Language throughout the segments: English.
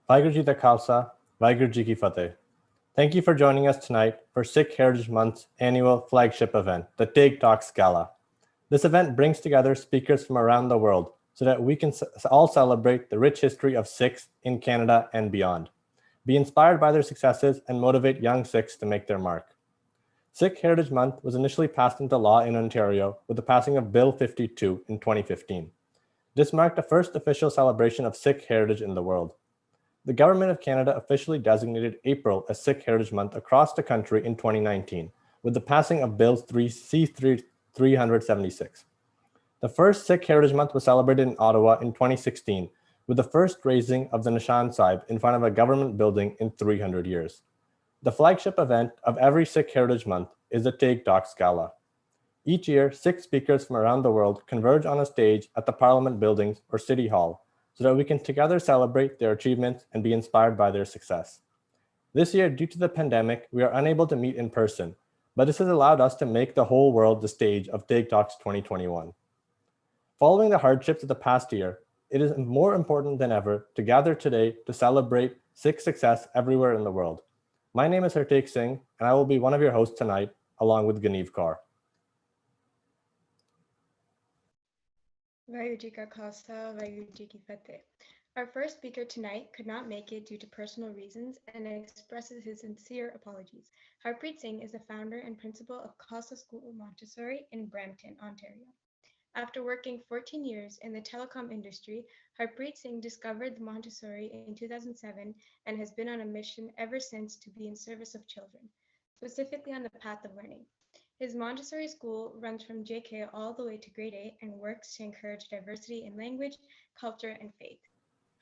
Vaheguru Ji Ka Khalsa, Vaheguru Ji Ki Fateh. Thank you for joining us tonight for Sikh Heritage Month's annual flagship event, the Tegh Talks Gala. This event brings together speakers from around the world so that we can all celebrate the rich history of Sikhs in Canada and beyond, be inspired by their successes, and motivate young Sikhs to make their mark. Sikh Heritage Month was initially passed into law in Ontario with the passing of Bill 52 in 2015. This marked the first official celebration of Sikh heritage in the world. The Government of Canada officially designated April as Sikh Heritage Month across the country in 2019, with the passing of Bill C-376. The first Sikh Heritage Month was celebrated in Ottawa in 2016, with the first raising of the Nishan Sahib in front of a government building in 300 years. The flagship event of every Sikh Heritage Month is the Tegh Talks Gala. Each year, Sikh speakers from around the world converge on a stage at the Parliament buildings or City Hall, so that we can together celebrate their achievements and be inspired by their success. This year, due to the pandemic, we are unable to meet in person, but this has allowed us to make the whole world the stage of Tegh Talks 2021. Following the hardships of the past year, it is more important than ever to gather today to celebrate Sikh success everywhere in the world. My name is Hartik Singh, and I will be one of your hosts tonight, along with Ganeev Kaur. Vaheguru Ji Ka Khalsa, Vaheguru Ji Ki Fateh. Our first speaker tonight could not make it due to personal reasons and expresses his sincere apologies. Harpreet Singh is the founder and principal of Khalsa School Montessori in Brampton, Ontario. After working 14 years in the telecom industry, Harpreet Singh discovered the Montessori in 2007 and has been on a mission ever since to be in service of children, specifically on the path of learning. His Montessori school runs from JK all the way to grade 8 and works to encourage diversity in language, culture, and faith.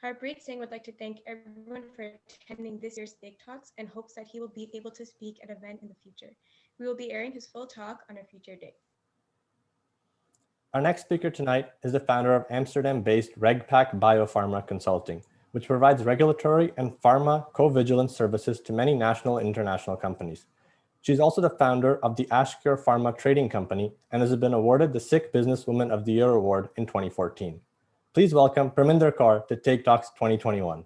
Harpreet Singh would like to thank everyone for attending this year's Sikh Talks and hopes that he will be able to speak at an event in the future. We will be airing his full talk on a future date. Our next speaker tonight is the founder of Amsterdam-based RegPack Biopharma Consulting, which provides regulatory and pharmacovigilance services to many national and international companies. She's also the founder of the Ashcure Pharma Trading Company and has been awarded the Sikh Businesswoman of the Year Award in 2014. Please welcome Parminder Kaur to Tegh Talks 2021.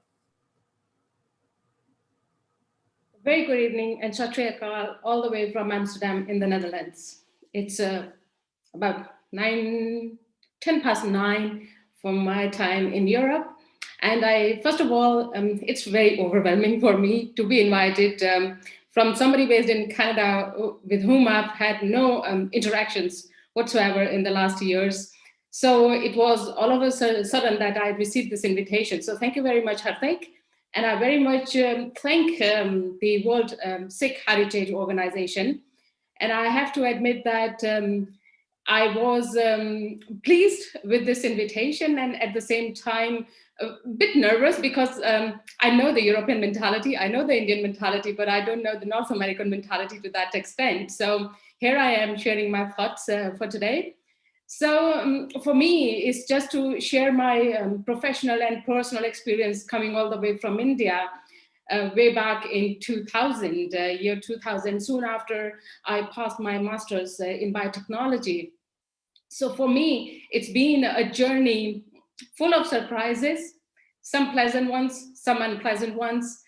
Very good evening, and Sat Sri Akal, all the way from Amsterdam in the Netherlands. It's about 10 past 9 from my time in Europe. And first of all, it's very overwhelming for me to be invited from somebody based in Canada with whom I've had no interactions whatsoever in the last years. So it was all of a sudden that I received this invitation. So thank you very much, Hartik. And I very much thank the World Sikh Heritage Organization. And I have to admit that I was pleased with this invitation and at the same time a bit nervous because I know the European mentality, I know the Indian mentality, but I don't know the North American mentality to that extent. So here I am sharing my thoughts for today. So for me, it's just to share my professional and personal experience coming all the way from India way back in 2000, year 2000, soon after I passed my master's in biotechnology. So for me, it's been a journey full of surprises, some pleasant ones, some unpleasant ones.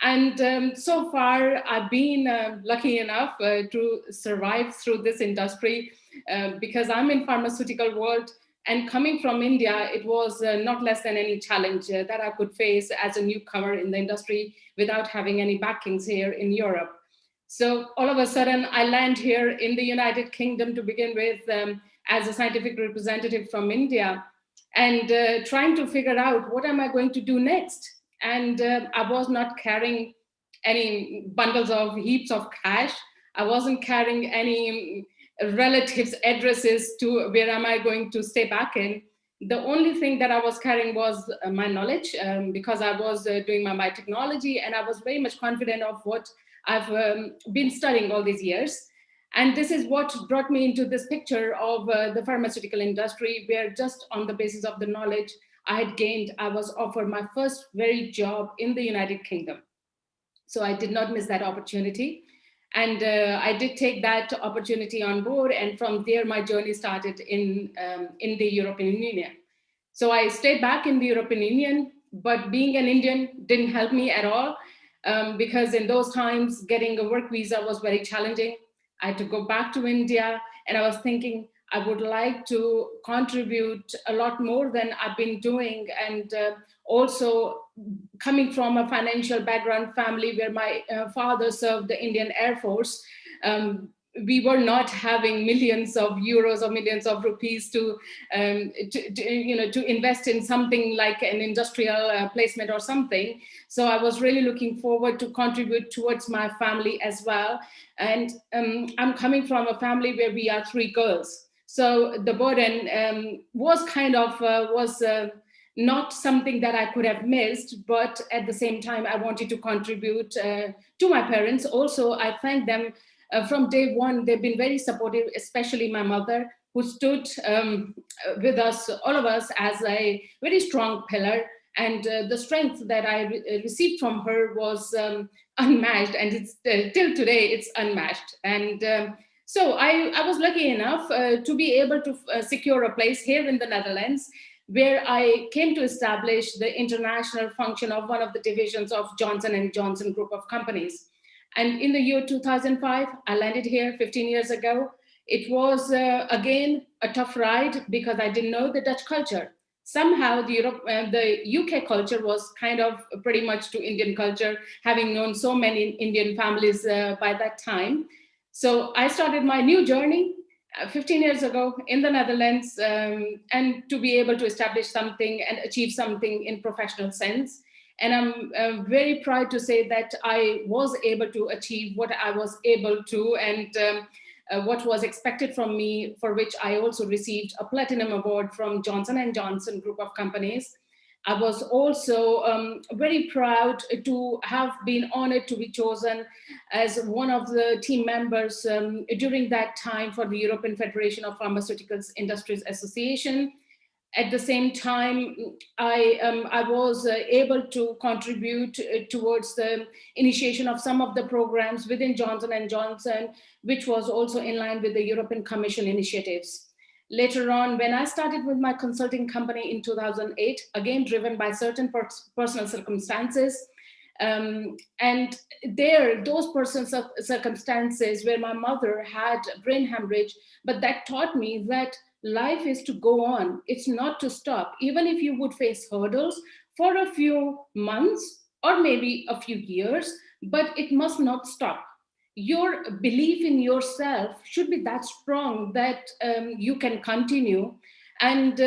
And so far, I've been lucky enough to survive through this industry because I'm in pharmaceutical world. And coming from India, it was not less than any challenge that I could face as a newcomer in the industry without having any backings here in Europe. So all of a sudden, I land here in the United Kingdom to begin with as a scientific representative from India and trying to figure out what am I going to do next. And I was not carrying any bundles of heaps of cash. I wasn't carrying any relatives' addresses to where am I going to stay back in. The only thing that I was carrying was my knowledge because I was doing my biotechnology and I was very much confident of what I've been studying all these years. And this is what brought me into this picture of the pharmaceutical industry, where just on the basis of the knowledge I had gained, I was offered my first very job in the United Kingdom. So I did not miss that opportunity. And I did take that opportunity on board. And from there, my journey started in the European Union. So I stayed back in the European Union, but being an Indian didn't help me at all, because in those times, getting a work visa was very challenging. I had to go back to India, and I was thinking I would like to contribute a lot more than I've been doing. And also coming from a financial background family where my father served the Indian Air Force, we were not having millions of euros or millions of rupees to invest in something like an industrial placement or something. So I was really looking forward to contribute towards my family as well. And I'm coming from a family where we are 3 girls. So the burden was kind of not something that I could have missed, but at the same time, I wanted to contribute to my parents. Also, I thank them from day one. They've been very supportive, especially my mother, who stood with us, all of us, as a very strong pillar. And the strength that I received from her was unmatched, and it's till today it's unmatched. And so I was lucky enough to be able to secure a place here in the Netherlands, where I came to establish the international function of one of the divisions of Johnson & Johnson group of companies. And in the year 2005, I landed here 15 years ago. It was, again, a tough ride because I didn't know the Dutch culture. Somehow the UK culture was kind of pretty much to Indian culture, having known so many Indian families by that time. So I started my new journey 15 years ago in the Netherlands, and to be able to establish something and achieve something in professional sense. And I'm very proud to say that I was able to achieve what I was able to, and what was expected from me, for which I also received a platinum award from Johnson & Johnson group of companies. I was also very proud to have been honored to be chosen as one of the team members during that time for the European Federation of Pharmaceuticals Industries Association. At the same time, I was able to contribute towards the initiation of some of the programs within Johnson & Johnson, which was also in line with the European Commission initiatives. Later on, when I started with my consulting company in 2008, again driven by certain personal circumstances, and there, those personal circumstances where my mother had brain hemorrhage, but that taught me that life is to go on. It's not to stop. Even if you would face hurdles for a few months or maybe a few years, but it must not stop. Your belief in yourself should be that strong that you can continue. And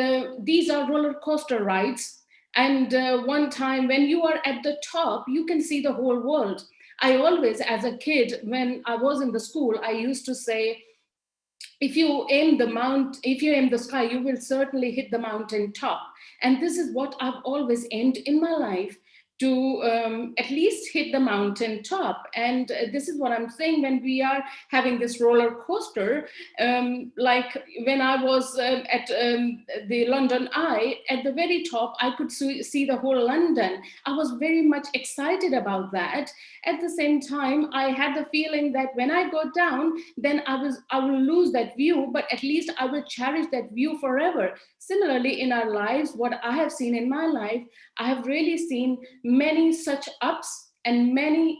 these are roller coaster rides. And one time when you are at the top, you can see the whole world. I always, as a kid, when I was in the school, I used to say, if you aim the sky, you will certainly hit the mountain top. And this is what I've always aimed in my life, to at least hit the mountain top. And this is what I'm saying when we are having this roller coaster. Like when I was at the London Eye, at the very top, I could see the whole London. I was very much excited about that. At the same time, I had the feeling that when I go down, then I will lose that view, but at least I will cherish that view forever. Similarly, in our lives, what I have seen in my life, I have really seen many such ups and many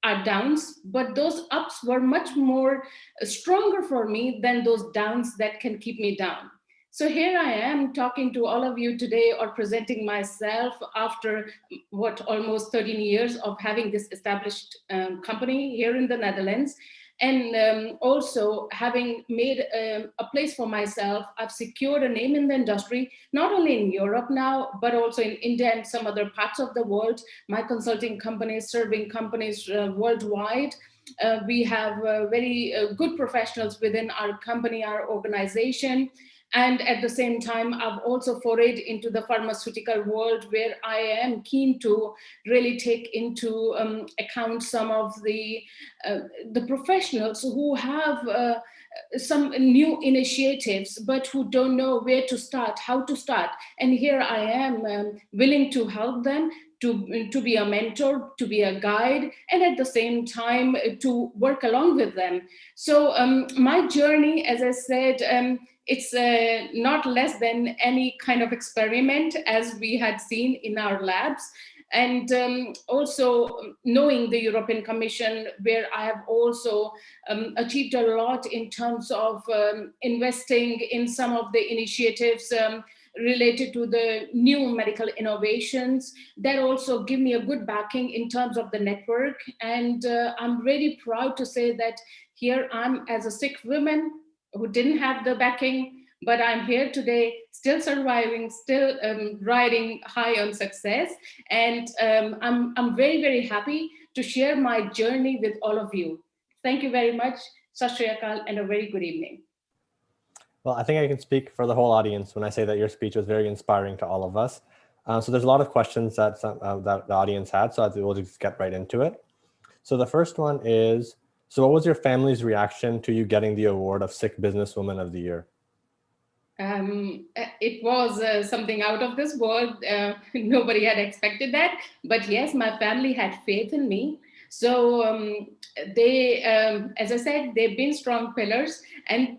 are downs, but those ups were much more stronger for me than those downs that can keep me down. So here I am talking to all of you today, or presenting myself after almost 13 years of having this established company here in the Netherlands. And also having made a place for myself, I've secured a name in the industry, not only in Europe now, but also in India and some other parts of the world. My consulting company is serving companies worldwide. We have very good professionals within our company, our organization. And at the same time, I've also forayed into the pharmaceutical world, where I am keen to really take into account some of the professionals who have some new initiatives, but who don't know where to start, how to start. And here I am willing to help them, to be a mentor, to be a guide, and at the same time to work along with them. So my journey, as I said, it's not less than any kind of experiment as we had seen in our labs. And also knowing the European Commission, where I have also achieved a lot in terms of investing in some of the initiatives related to the new medical innovations, that also give me a good backing in terms of the network. And I'm really proud to say that here I'm as a Sikh woman who didn't have the backing, but I'm here today, still surviving, still riding high on success. And I'm very, very happy to share my journey with all of you. Thank you very much. Sat Shri Akal, and a very good evening. Well, I think I can speak for the whole audience when I say that your speech was very inspiring to all of us. So there's a lot of questions that that the audience had, so I think we'll just get right into it. So the first one is, so what was your family's reaction to you getting the award of Sikh Businesswoman of the Year? It was something out of this world. Nobody had expected that. But yes, my family had faith in me. So they, as I said, they've been strong pillars. And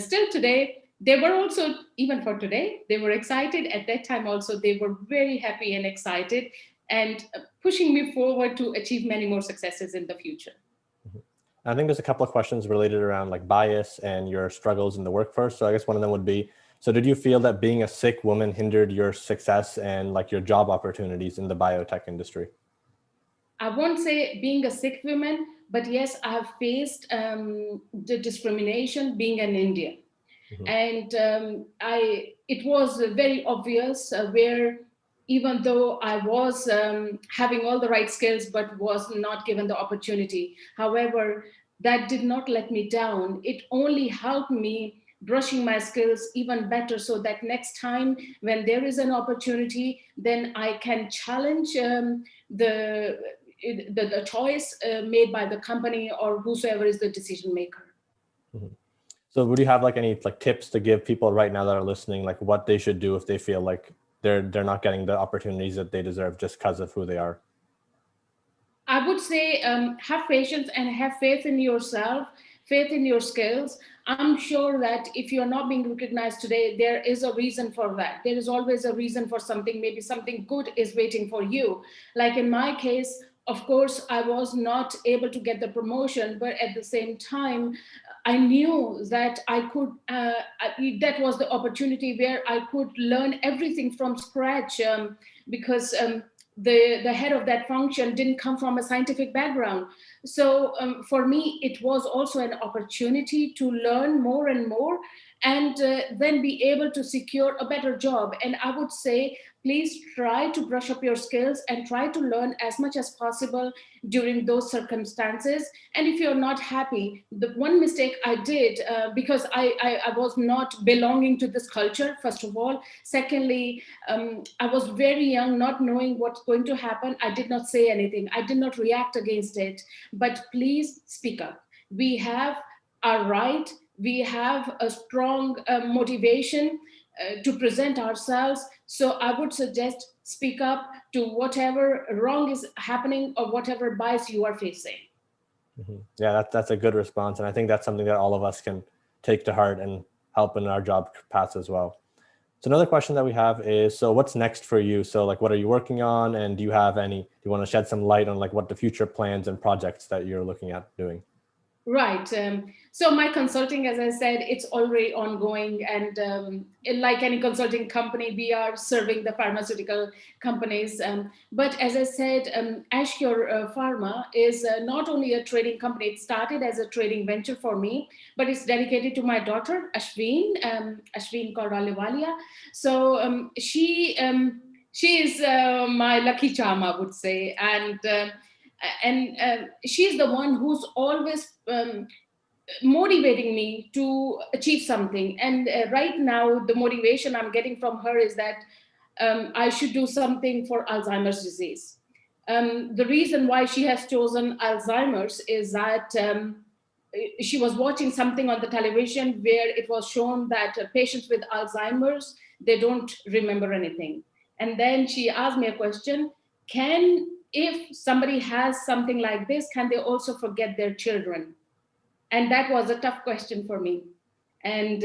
still today, they were also, even for today, they were excited. At that time also, they were very happy and excited and pushing me forward to achieve many more successes in the future. I think there's a couple of questions related around like bias and your struggles in the workforce. So I guess one of them would be, so did you feel that being a Sikh woman hindered your success and like your job opportunities in the biotech industry? I won't say being a Sikh woman, but yes, I have faced the discrimination being an Indian. Mm-hmm. And it was very obvious where even though I was having all the right skills, but was not given the opportunity. However, that did not let me down. It only helped me brushing my skills even better, so that next time when there is an opportunity, then I can challenge the choice made by the company or whosoever is the decision maker. Mm-hmm. So would you have like any like tips to give people right now that are listening, like what they should do if they feel like they're not getting the opportunities that they deserve just because of who they are? I would say have patience and have faith in yourself, faith in your skills. I'm sure that if you're not being recognized today, there is a reason for that. There is always a reason for something. Maybe something good is waiting for you. Like in my case, of course, I was not able to get the promotion, but at the same time, I knew that I could, that was the opportunity where I could learn everything from scratch because the head of that function didn't come from a scientific background. So for me, it was also an opportunity to learn more and more and then be able to secure a better job. And I would say, please try to brush up your skills and try to learn as much as possible during those circumstances. And if you're not happy, the one mistake I did, because I was not belonging to this culture, first of all. Secondly, I was very young, not knowing what's going to happen. I did not say anything. I did not react against it. But please speak up. We have our right. We have a strong motivation to present ourselves. So I would suggest speak up to whatever wrong is happening or whatever bias you are facing. Mm-hmm. Yeah, that's a good response. And I think that's something that all of us can take to heart and help in our job paths as well. So another question that we have is, so what's next for you? So like, what are you working on? And do you want to shed some light on like what the future plans and projects that you're looking at doing? Right. So my consulting, as I said, it's already ongoing. And like any consulting company, we are serving the pharmaceutical companies. But as I said, Ashcure Pharma is not only a trading company. It started as a trading venture for me, but it's dedicated to my daughter, Ashveen Kauraliwalia. So she is my lucky charm, I would say. And she's the one who's always motivating me to achieve something. And right now, the motivation I'm getting from her is that I should do something for Alzheimer's disease. The reason why she has chosen Alzheimer's is that she was watching something on the television where it was shown that patients with Alzheimer's, they don't remember anything. And then she asked me a question, if somebody has something like this, can they also forget their children? And that was a tough question for me. And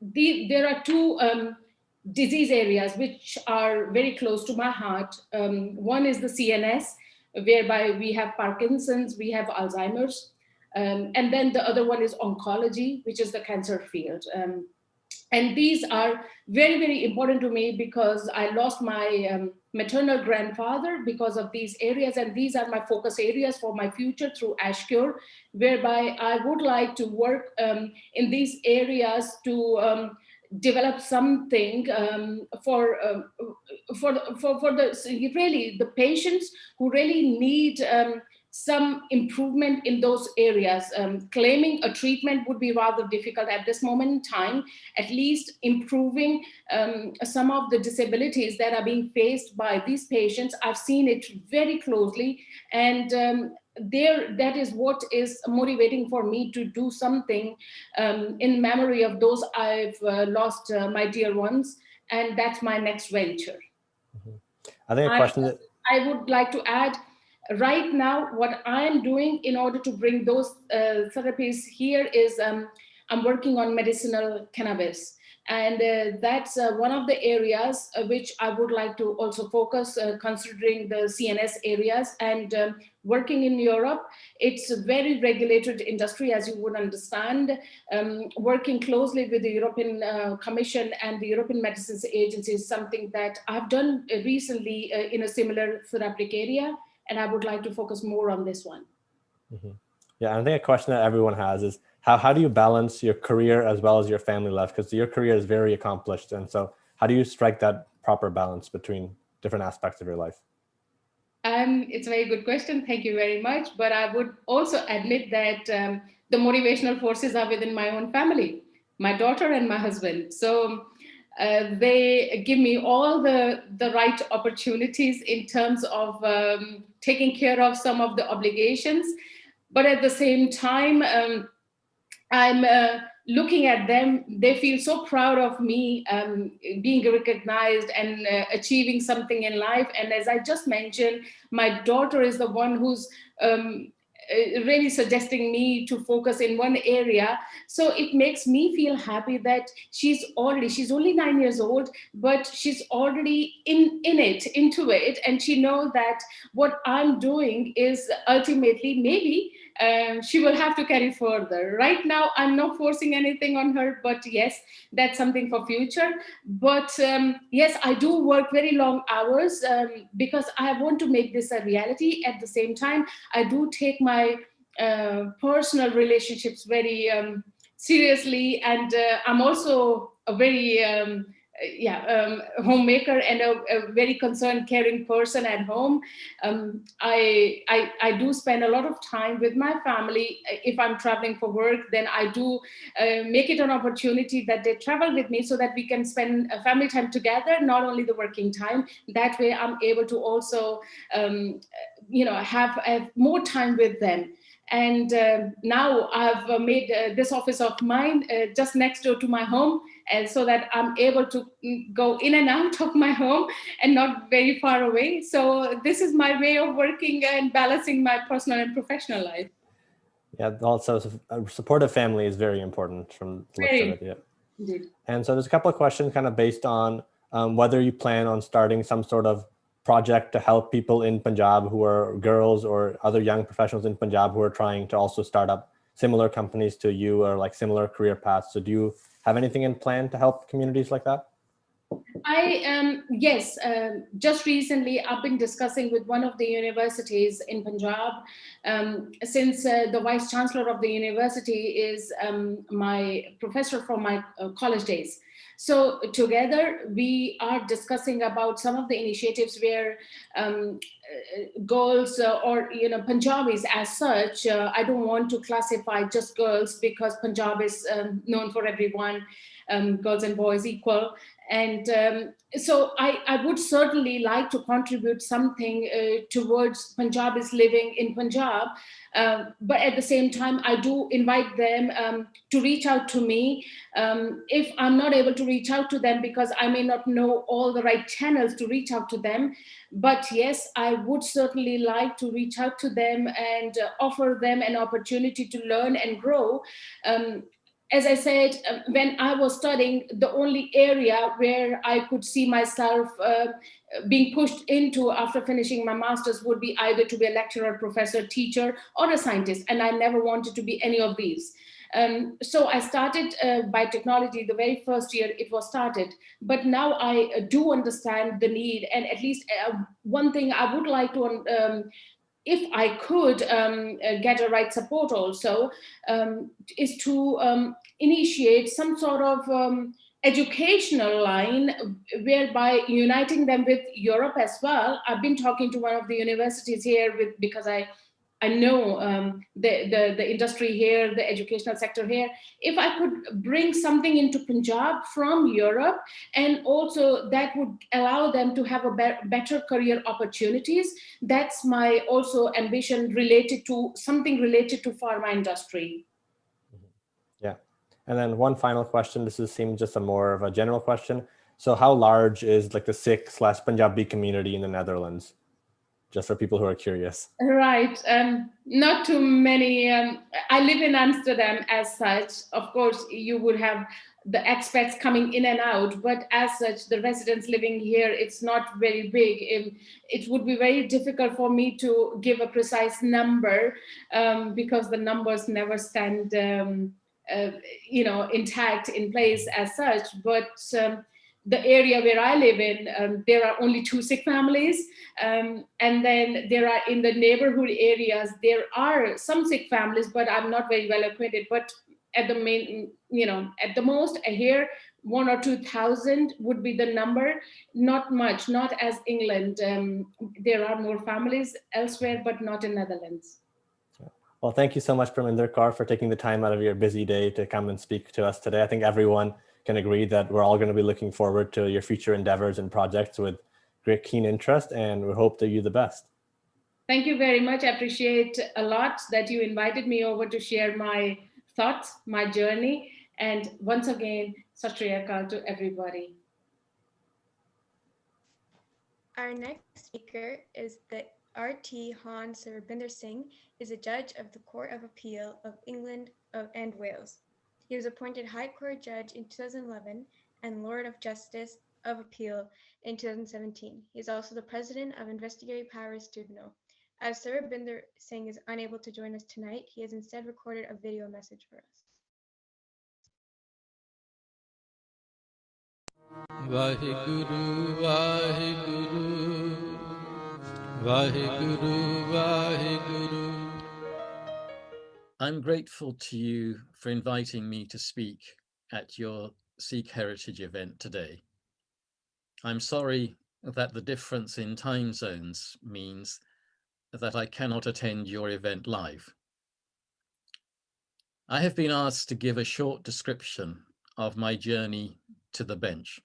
there are two disease areas which are very close to my heart. One is the CNS, whereby we have Parkinson's, we have Alzheimer's. And then the other one is oncology, which is the cancer field. And these are very, very important to me because I lost my maternal grandfather because of these areas. And these are my focus areas for my future through AshCure, whereby I would like to work in these areas to develop something for the really the patients who really need some improvement in those areas. Claiming a treatment would be rather difficult at this moment in time. At least improving some of the disabilities that are being faced by these patients. I've seen it very closely, and that is what is motivating for me to do something in memory of those I've lost, my dear ones, and that's my next venture. I think a question that I would like to add, right now, what I'm doing in order to bring those therapies here is I'm working on medicinal cannabis. And that's one of the areas which I would like to also focus, considering the CNS areas. And working in Europe, it's a very regulated industry, as you would understand. Working closely with the European Commission and the European Medicines Agency is something that I've done recently in a similar therapeutic area. And I would like to focus more on this one. Mm-hmm. Yeah, I think a question that everyone has is how do you balance your career as well as your family life? Because your career is very accomplished. And so how do you strike that proper balance between different aspects of your life? It's a very good question. Thank you very much. But I would also admit that the motivational forces are within my own family, my daughter and my husband. So they give me all the right opportunities in terms of taking care of some of the obligations. But at the same time, I'm looking at them, they feel so proud of me being recognized and achieving something in life. And as I just mentioned, my daughter is the one who's really suggesting me to focus in one area. So it makes me feel happy that she's only 9 years old, but she's already into it. And she knows that what I'm doing is ultimately maybe she will have to carry further. Right now, I'm not forcing anything on her, but yes, that's something for future. But yes, I do work very long hours because I want to make this a reality. At the same time, I do take my personal relationships very seriously, and I'm also a very homemaker and a very concerned, caring person at home. I do spend a lot of time with my family. If I'm traveling for work, then I do make it an opportunity that they travel with me so that we can spend family time together, not only the working time. That way I'm able to also have more time with them. And now I've made this office of mine just next door to my home, and so that I'm able to go in and out of my home and not very far away. So this is my way of working and balancing my personal and professional life. Yeah, also a supportive family is very important from the looks of it. Yeah. Indeed. And so there's a couple of questions kind of based on whether you plan on starting some sort of project to help people in Punjab who are girls or other young professionals in Punjab who are trying to also start up similar companies to you or like similar career paths. So do you have anything in plan to help communities like that? Yes, just recently I've been discussing with one of the universities in Punjab, since the Vice Chancellor of the university is my professor from my college days. So together we are discussing about some of the initiatives where girls or Punjabis as such, I don't want to classify just girls because Punjab is known for everyone, girls and boys equal. And so I would certainly like to contribute something towards Punjabis living in Punjab. But at the same time, I do invite them to reach out to me. If I'm not able to reach out to them because I may not know all the right channels to reach out to them. But yes, I would certainly like to reach out to them and offer them an opportunity to learn and grow. as I said, when I was studying, the only area where I could see myself being pushed into after finishing my master's would be either to be a lecturer, professor, teacher, or a scientist. And I never wanted to be any of these. So I started biotechnology the very first year it was started. But now I do understand the need. And at least one thing I would like to if I could get a right support also, is to initiate some sort of educational line whereby uniting them with Europe as well. I've been talking to one of the universities here because I know the industry here, the educational sector here. If I could bring something into Punjab from Europe, and also that would allow them to have a better career opportunities. That's my also ambition related to something related to pharma industry. Yeah. And then one final question. This seems just a more of a general question. So how large is like the Sikh/Punjabi community in the Netherlands? Just for people who are curious. Right. Not too many. I live in Amsterdam as such. Of course, you would have the expats coming in and out, but as such, the residents living here, it's not very big. It would be very difficult for me to give a precise number because the numbers never stand, intact in place as such. But the area where I live in, there are only 2 Sikh families. And then there are in the neighborhood areas, there are some Sikh families, but I'm not very well acquainted. But at the main, at the most here, 1 or 2,000 would be the number. Not much, not as England. There are more families elsewhere, but not in Netherlands. Well, thank you so much, Parminder Kaur, for taking the time out of your busy day to come and speak to us today. I think everyone can agree that we're all going to be looking forward to your future endeavors and projects with great keen interest, and we hope that you the best. Thank you very much. I appreciate a lot that you invited me over to share my thoughts, my journey. And once again, Sat Shri Akal to everybody. Our next speaker is the R.T. Han Sarbinder Singh, is a judge of the Court of Appeal of England and Wales. He was appointed High Court Judge in 2011 and Lord of Justice of Appeal in 2017. He is also the President of Investigatory Powers Tribunal. As Sarbinder Singh is unable to join us tonight, he has instead recorded a video message for us. Vaheguru, Vaheguru, Vaheguru, Vaheguru. I'm grateful to you for inviting me to speak at your Sikh Heritage event today. I'm sorry that the difference in time zones means that I cannot attend your event live. I have been asked to give a short description of my journey to the bench.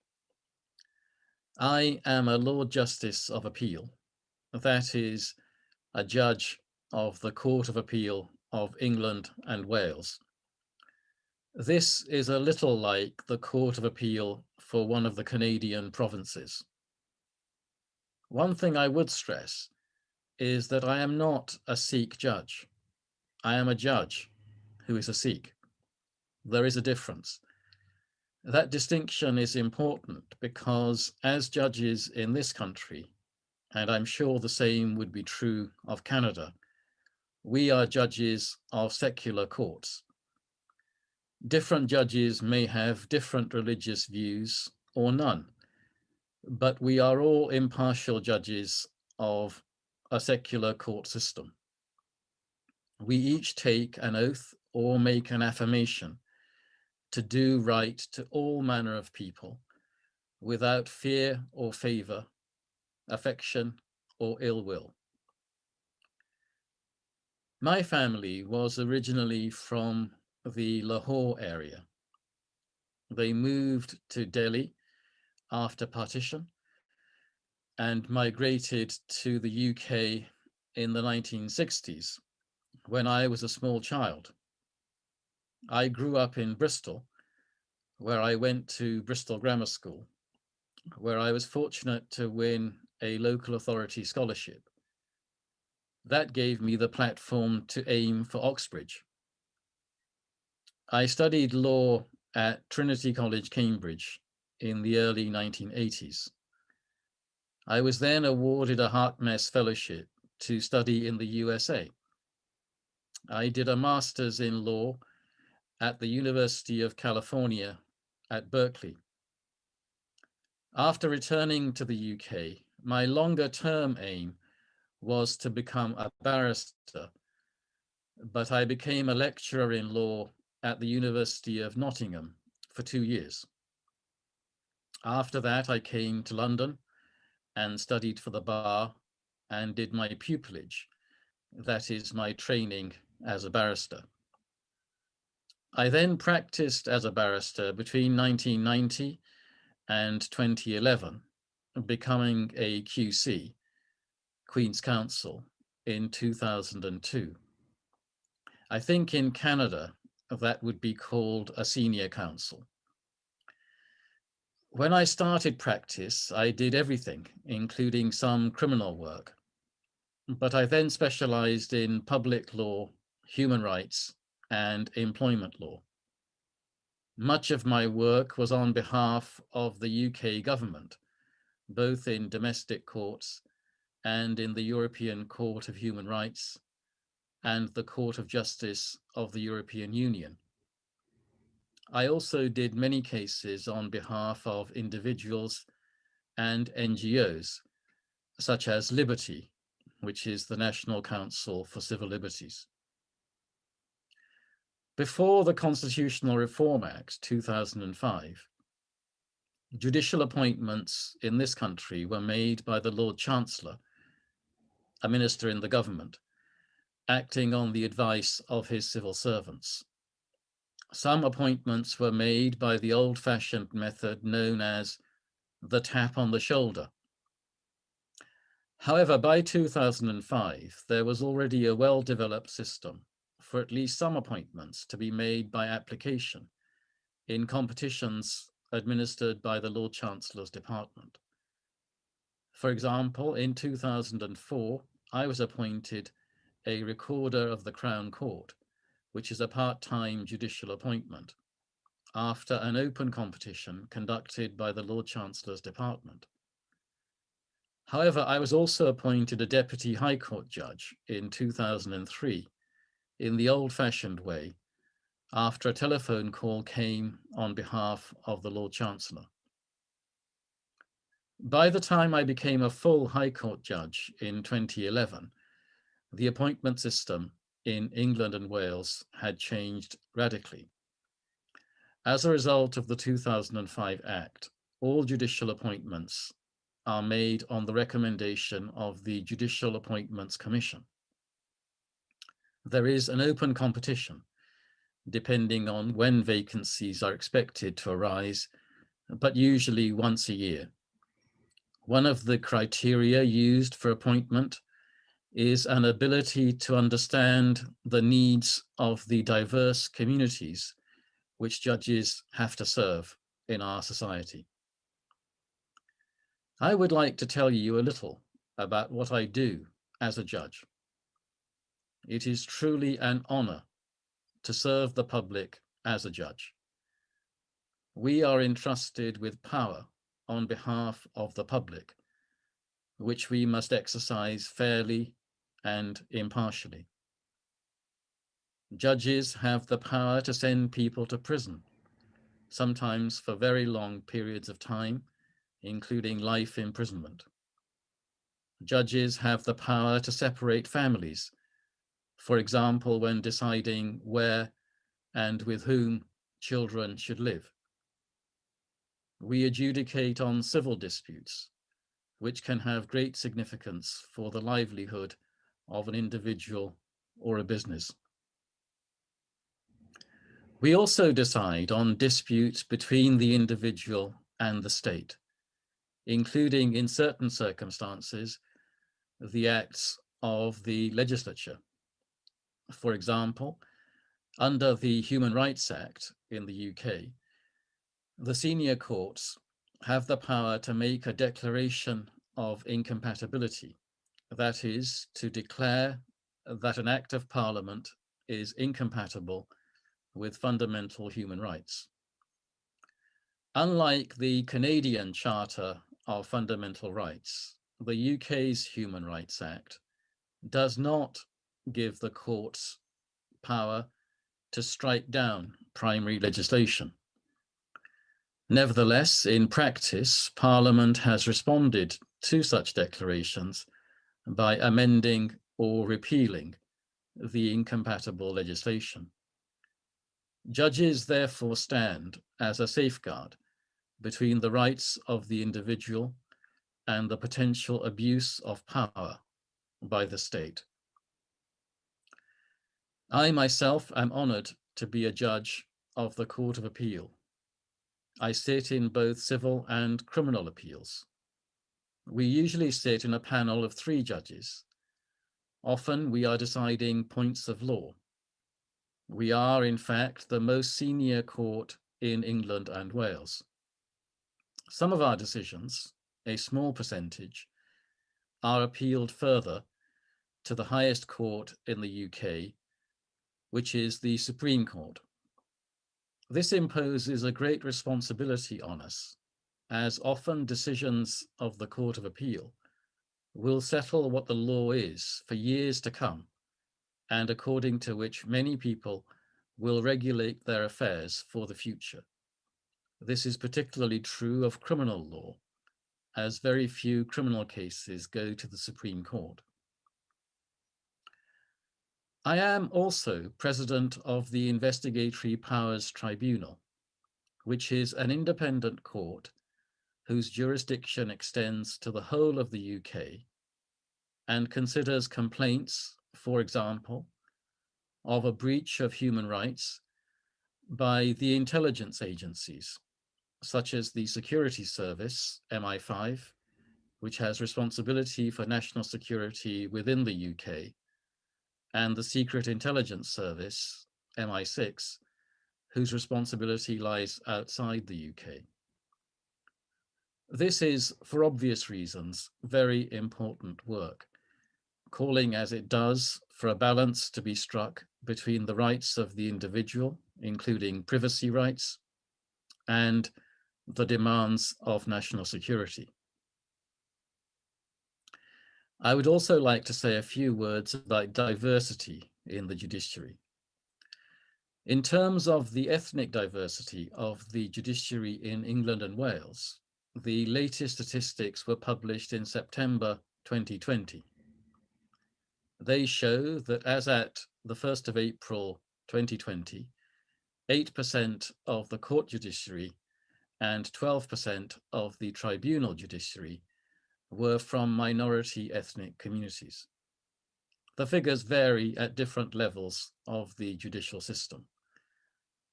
I am a Lord Justice of Appeal, that is, a judge of the Court of Appeal of England and Wales. This is a little like the Court of Appeal for one of the Canadian provinces. One thing I would stress is that I am not a Sikh judge. I am a judge who is a Sikh. There is a difference. That distinction is important because as judges in this country, and I'm sure the same would be true of Canada, we are judges of secular courts. Different judges may have different religious views or none, but we are all impartial judges of a secular court system. We each take an oath or make an affirmation to do right to all manner of people without fear or favor, affection or ill will. My family was originally from the Lahore area. They moved to Delhi after partition and migrated to the UK in the 1960s when I was a small child. I grew up in Bristol, where I went to Bristol Grammar School, where I was fortunate to win a local authority scholarship. That gave me the platform to aim for Oxbridge. I studied law at Trinity College, Cambridge in the early 1980s. I was then awarded a Harkness Fellowship to study in the USA. I did a master's in law at the University of California at Berkeley. After returning to the UK, my longer term aim was to become a barrister, but I became a lecturer in law at the University of Nottingham for 2 years. After that, I came to London and studied for the bar and did my pupillage, that is my training as a barrister. I then practiced as a barrister between 1990 and 2011, becoming a QC, Queen's Counsel, in 2002. I think in Canada, that would be called a senior counsel. When I started practice, I did everything, including some criminal work. But I then specialized in public law, human rights, and employment law. Much of my work was on behalf of the UK government, both in domestic courts and in the European Court of Human Rights and the Court of Justice of the European Union. I also did many cases on behalf of individuals and NGOs, such as Liberty, which is the National Council for Civil Liberties. Before the Constitutional Reform Act 2005, judicial appointments in this country were made by the Lord Chancellor, a minister in the government, acting on the advice of his civil servants. Some appointments were made by the old-fashioned method known as the tap on the shoulder. However, by 2005, there was already a well-developed system for at least some appointments to be made by application in competitions administered by the Lord Chancellor's Department. For example, in 2004, I was appointed a Recorder of the Crown Court, which is a part-time judicial appointment, after an open competition conducted by the Lord Chancellor's Department. However, I was also appointed a Deputy High Court Judge in 2003 in the old-fashioned way, after a telephone call came on behalf of the Lord Chancellor. By the time I became a full High Court Judge in 2011, the appointment system in England and Wales had changed radically. As a result of the 2005 Act, all judicial appointments are made on the recommendation of the Judicial Appointments Commission. There is an open competition, depending on when vacancies are expected to arise, but usually once a year. One of the criteria used for appointment is an ability to understand the needs of the diverse communities which judges have to serve in our society. I would like to tell you a little about what I do as a judge. It is truly an honor to serve the public as a judge. We are entrusted with power on behalf of the public, which we must exercise fairly and impartially. Judges have the power to send people to prison, sometimes for very long periods of time, including life imprisonment. Judges have the power to separate families, for example, when deciding where and with whom children should live. We adjudicate on civil disputes, which can have great significance for the livelihood of an individual or a business. We also decide on disputes between the individual and the state, including in certain circumstances, the acts of the legislature. For example, under the Human Rights Act in the UK, the senior courts have the power to make a declaration of incompatibility, that is, to declare that an act of Parliament is incompatible with fundamental human rights. Unlike the Canadian Charter of Fundamental Rights, the UK's Human Rights Act does not give the courts power to strike down primary legislation. Nevertheless, in practice, Parliament has responded to such declarations by amending or repealing the incompatible legislation. Judges therefore stand as a safeguard between the rights of the individual and the potential abuse of power by the state. I myself am honored to be a judge of the Court of Appeal. I sit in both civil and criminal appeals. We usually sit in a panel of 3 judges. Often we are deciding points of law. We are, in fact, the most senior court in England and Wales. Some of our decisions, a small percentage, are appealed further to the highest court in the UK, which is the Supreme Court. This imposes a great responsibility on us, as often decisions of the Court of Appeal will settle what the law is for years to come, and according to which many people will regulate their affairs for the future. This is particularly true of criminal law, as very few criminal cases go to the Supreme Court. I am also president of the Investigatory Powers Tribunal, which is an independent court whose jurisdiction extends to the whole of the UK and considers complaints, for example, of a breach of human rights by the intelligence agencies, such as the Security Service, MI5, which has responsibility for national security within the UK, and the Secret Intelligence Service, MI6, whose responsibility lies outside the UK. This is, for obvious reasons, very important work, calling as it does for a balance to be struck between the rights of the individual, including privacy rights, and the demands of national security. I would also like to say a few words about diversity in the judiciary. In terms of the ethnic diversity of the judiciary in England and Wales, the latest statistics were published in September 2020. They show that as at the 1st of April 2020, 8% of the court judiciary and 12% of the tribunal judiciary were from minority ethnic communities. The figures vary at different levels of the judicial system.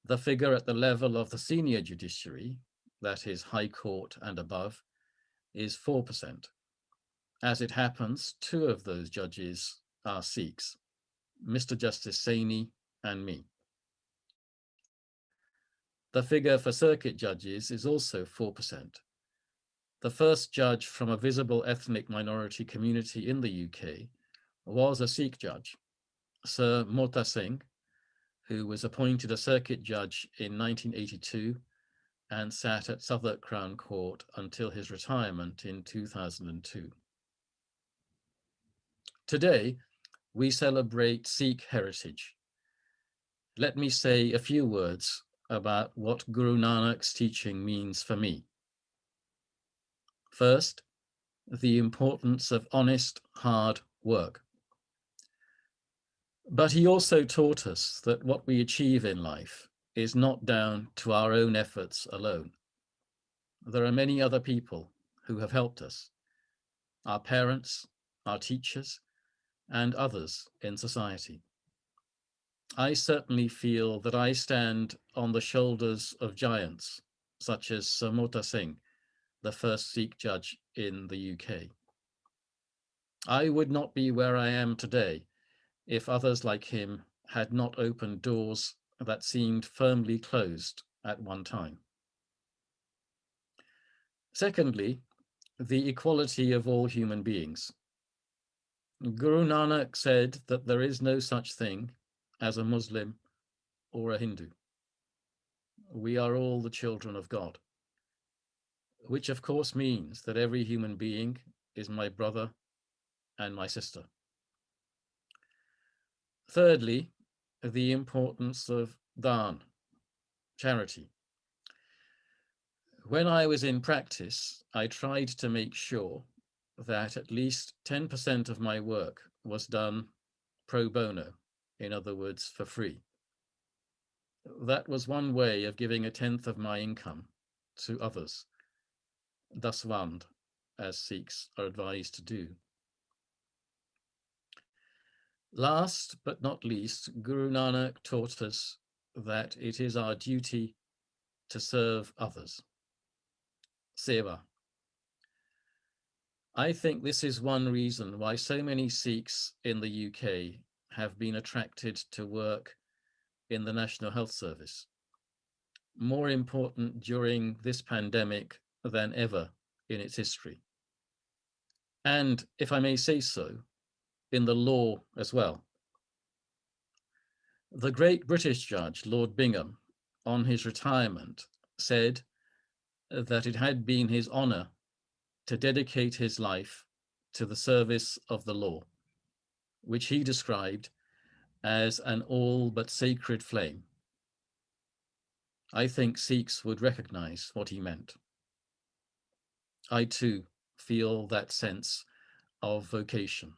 The figure at the level of the senior judiciary, that is High Court and above, is 4%. As it happens, 2 of those judges are Sikhs, Mr. Justice Saini and me. The figure for circuit judges is also 4%. The first judge from a visible ethnic minority community in the UK was a Sikh judge, Sir Mota Singh, who was appointed a circuit judge in 1982 and sat at Southwark Crown Court until his retirement in 2002. Today, we celebrate Sikh heritage. Let me say a few words about what Guru Nanak's teaching means for me. First, the importance of honest, hard work. But he also taught us that what we achieve in life is not down to our own efforts alone. There are many other people who have helped us, our parents, our teachers, and others in society. I certainly feel that I stand on the shoulders of giants, such as Sir Mota Singh, the first Sikh judge in the UK. I would not be where I am today if others like him had not opened doors that seemed firmly closed at one time. Secondly, the equality of all human beings. Guru Nanak said that there is no such thing as a Muslim or a Hindu. We are all the children of God, which of course means that every human being is my brother and my sister. Thirdly, the importance of dhan, charity. When I was in practice, I tried to make sure that at least 10% of my work was done pro bono, in other words, for free. That was one way of giving a tenth of my income to others, daswand, as Sikhs are advised to do. Last but not least, Guru Nanak taught us that it is our duty to serve others. Seva. I think this is one reason why so many Sikhs in the UK have been attracted to work in the National Health Service. More important during this pandemic than ever in its history. And if I may say so, in the law as well. The great British judge, Lord Bingham, on his retirement, said that it had been his honor to dedicate his life to the service of the law, which he described as an all but sacred flame. I think Sikhs would recognize what he meant. I too feel that sense of vocation.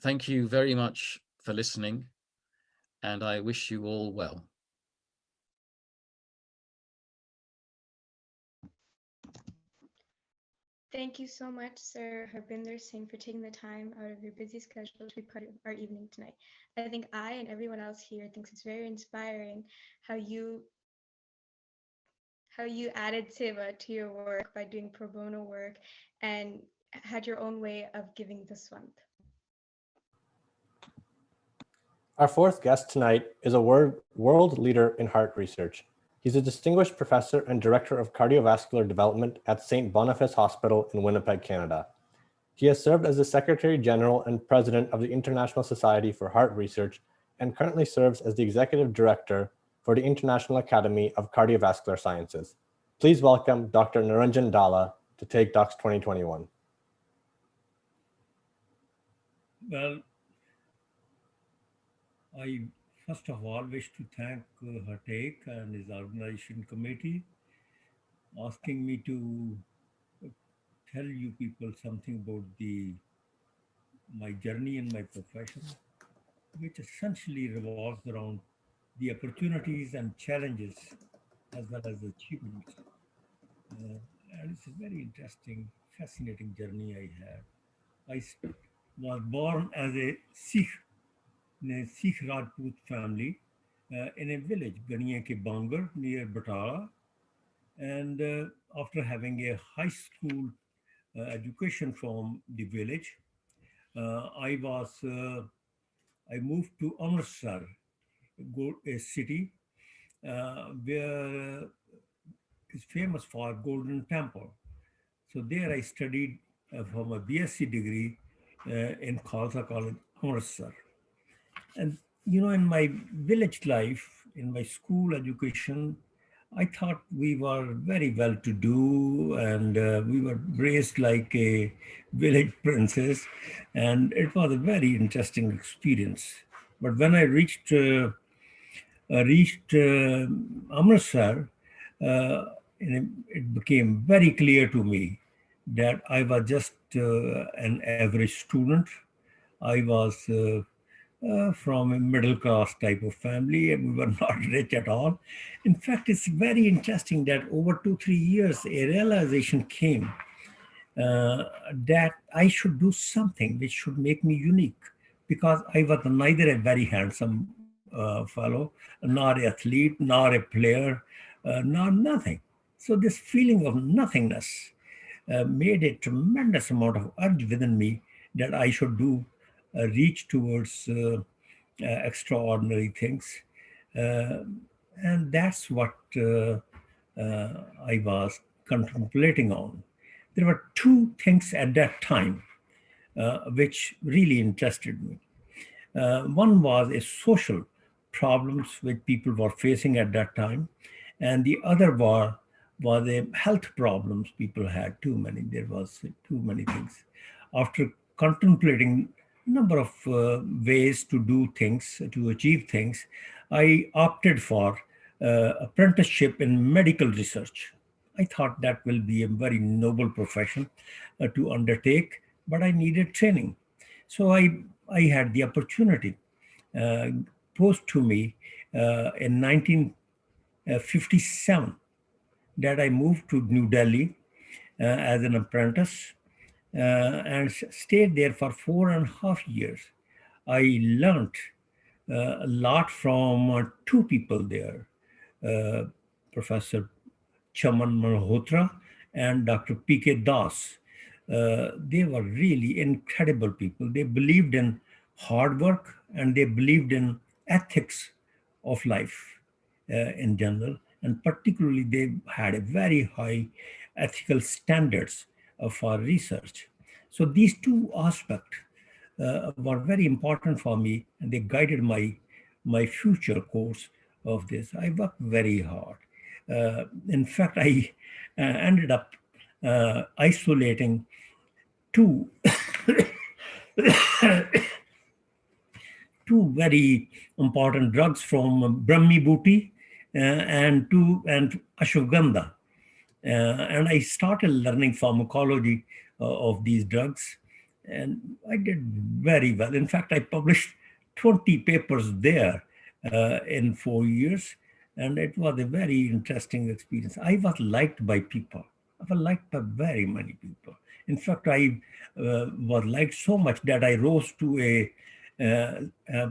Thank you very much for listening, and I wish you all well. Thank you so much, Sir Harbinder Singh, for taking the time out of your busy schedule to be part of our evening tonight. I think I and everyone else here thinks it's very inspiring how you added seva to your work by doing pro bono work and had your own way of giving this one. Our fourth guest tonight is a world leader in heart research. He's a distinguished professor and director of cardiovascular development at St. Boniface Hospital in Winnipeg, Canada. He has served as the Secretary General and President of the International Society for Heart Research and currently serves as the Executive Director for the International Academy of Cardiovascular Sciences. Please welcome Dr. Niranjan Dhalla to Tegh Talks 2021. Well, I first of all wish to thank Tegh and his organization committee asking me to tell you people something about my journey and my profession, which essentially revolves around the opportunities and challenges as well as achievements. And it's a very interesting, fascinating journey I had. I was born as a Sikh in a Sikh Rajput family in a village, Ganiya Ke Bangar, near Batala. And after having a high school education from the village, I moved to Amritsar, a city where is famous for Golden Temple. So there I studied for my BSc degree in Khalsa College, Amritsar. And, you know, in my village life, in my school education, I thought we were very well to do and we were raised like a village princess. And it was a very interesting experience. But when I reached Amritsar, it became very clear to me that I was just an average student. I was from a middle class type of family, and we were not rich at all. In fact, it's very interesting that over 2-3 years, a realization came that I should do something which should make me unique, because I was neither a very handsome fellow, nor an athlete, nor a player, nor nothing. So this feeling of nothingness made a tremendous amount of urge within me that I should reach towards extraordinary things. And that's what I was contemplating on. There were two things at that time which really interested me. One was a social problems which people were facing at that time. And the other was the health problems people had, too many. There was too many things. After contemplating a number of ways to do things, to achieve things, I opted for apprenticeship in medical research. I thought that will be a very noble profession to undertake, but I needed training. So I had the opportunity uh, posed to me in 1957 that I moved to New Delhi as an apprentice and stayed there for 4.5 years. I learned a lot from two people there, uh, Professor Chaman Malhotra and Dr. P.K. Das. They were really incredible people. They believed in hard work and they believed in ethics of life in general. And particularly, they had a very high ethical standards for research. So these two aspects were very important for me, and they guided my future course of this. I worked very hard. In fact, I ended up isolating two two very important drugs from Brahmi Booty and ashwagandha. And I started learning pharmacology of these drugs, and I did very well. In fact, I published 20 papers there in 4 years, and it was a very interesting experience. I was liked by people. I was liked by very many people. In fact, I was liked so much that I rose to a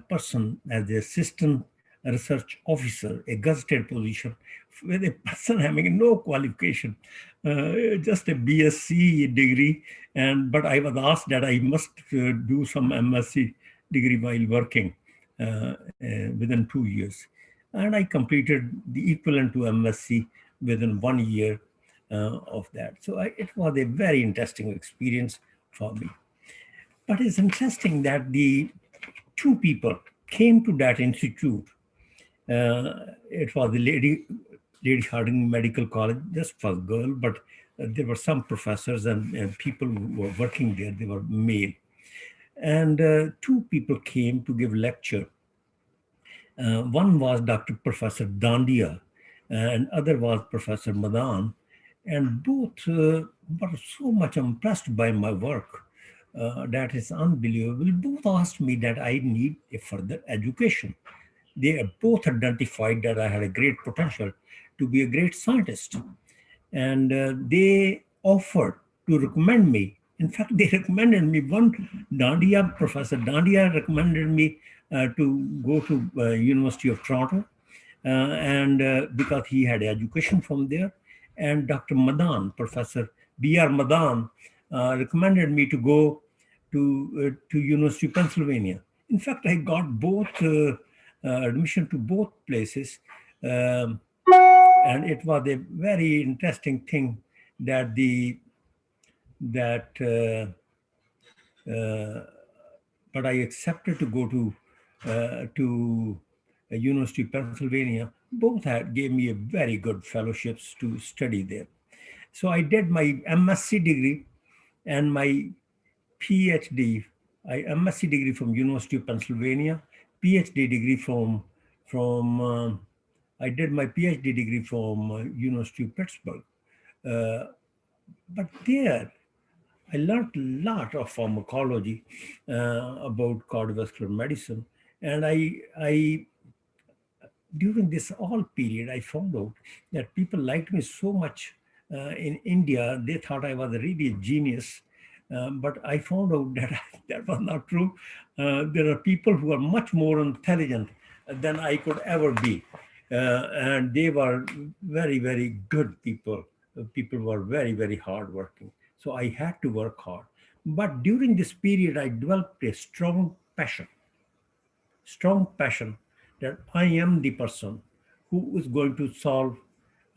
person as the assistant research officer, a gazetted position, with a person having no qualification, just a BSc degree. But I was asked that I must do some MSc degree while working within 2 years. And I completed the equivalent to MSc within 1 year of that. So it was a very interesting experience for me. But it's interesting that the two people came to that institute. It was the Lady Harding Medical College, just for girl, but there were some professors and people who were working there. They were male. And two people came to give lecture. One was Dr. Professor Dandia, and other was Professor Madan. And both were so much impressed by my work. That is unbelievable. Both asked me that I need a further education. They both identified that I had a great potential to be a great scientist. And they offered to recommend me. In fact, they recommended me. Professor Dandia recommended me to go to University of Toronto, and because he had education from there. And Dr. Madan, Professor B.R. Madan, recommended me to go to University of Pennsylvania. In fact, I got both admission to both places. And it was a very interesting thing that but I accepted to go to University of Pennsylvania. Both gave me a very good fellowships to study there. So I did my MSc degree and my PhD. MSc degree from University of Pennsylvania, PhD degree from I did my PhD degree from University of Pittsburgh. But there, I learned a lot of pharmacology about cardiovascular medicine. And I during this all period, I found out that people liked me so much in India. They thought I was really a genius. But I found out that that was not true. There are people who are much more intelligent than I could ever be. And they were very, very good people. People were very, very hardworking. So I had to work hard. But during this period, I developed a strong passion that I am the person who is going to solve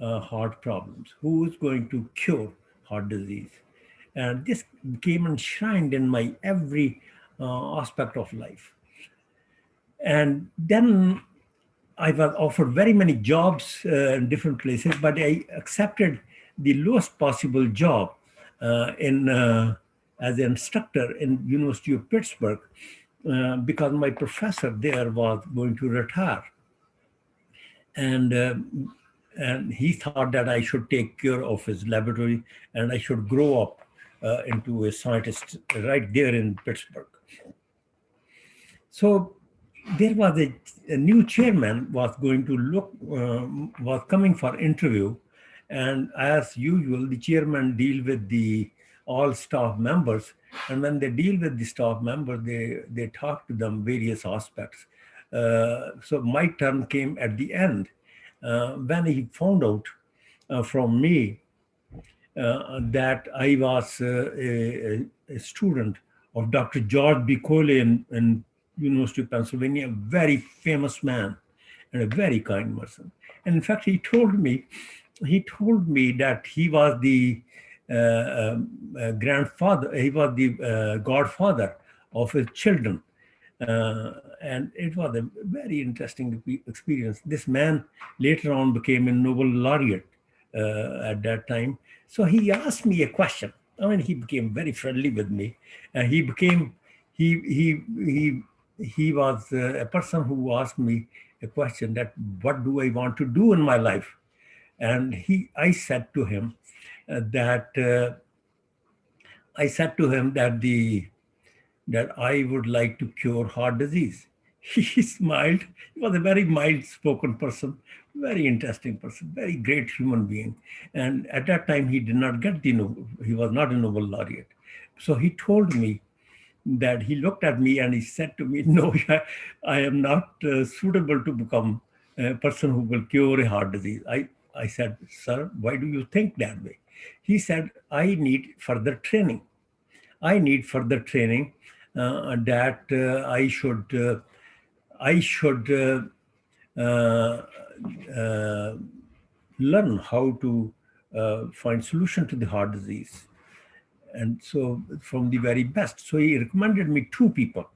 heart problems, who is going to cure heart disease. And this became enshrined in my every aspect of life. And then I was offered very many jobs in different places, but I accepted the lowest possible job in as an instructor in University of Pittsburgh because my professor there was going to retire, and he thought that I should take care of his laboratory and I should grow up into a scientist right there in Pittsburgh. So there was a new chairman was going to look, was coming for interview. And as usual, the chairman deal with the all staff members. And when they deal with the staff members, they talk to them various aspects. So my turn came at the end when he found out from me that I was a student of Dr. George B. Coley in University of Pennsylvania, a very famous man and a very kind person. And in fact, he told me that he was the grandfather, he was the godfather of his children. And it was a very interesting experience. This man later on became a Nobel laureate at that time. So he asked me a question. I mean, he became very friendly with me, and he was a person who asked me a question that what do I want to do in my life? And I said to him that I would like to cure heart disease. He smiled. He was a very mild-spoken person, very interesting person, very great human being. And at that time, he did not get he was not a Nobel laureate. So he told me that he looked at me and he said to me, no, I am not suitable to become a person who will cure a heart disease. I said, sir, why do you think that way? He said, I need further training. That I should learn how to find solution to the heart disease. And so from the very best. So he recommended me 2 people.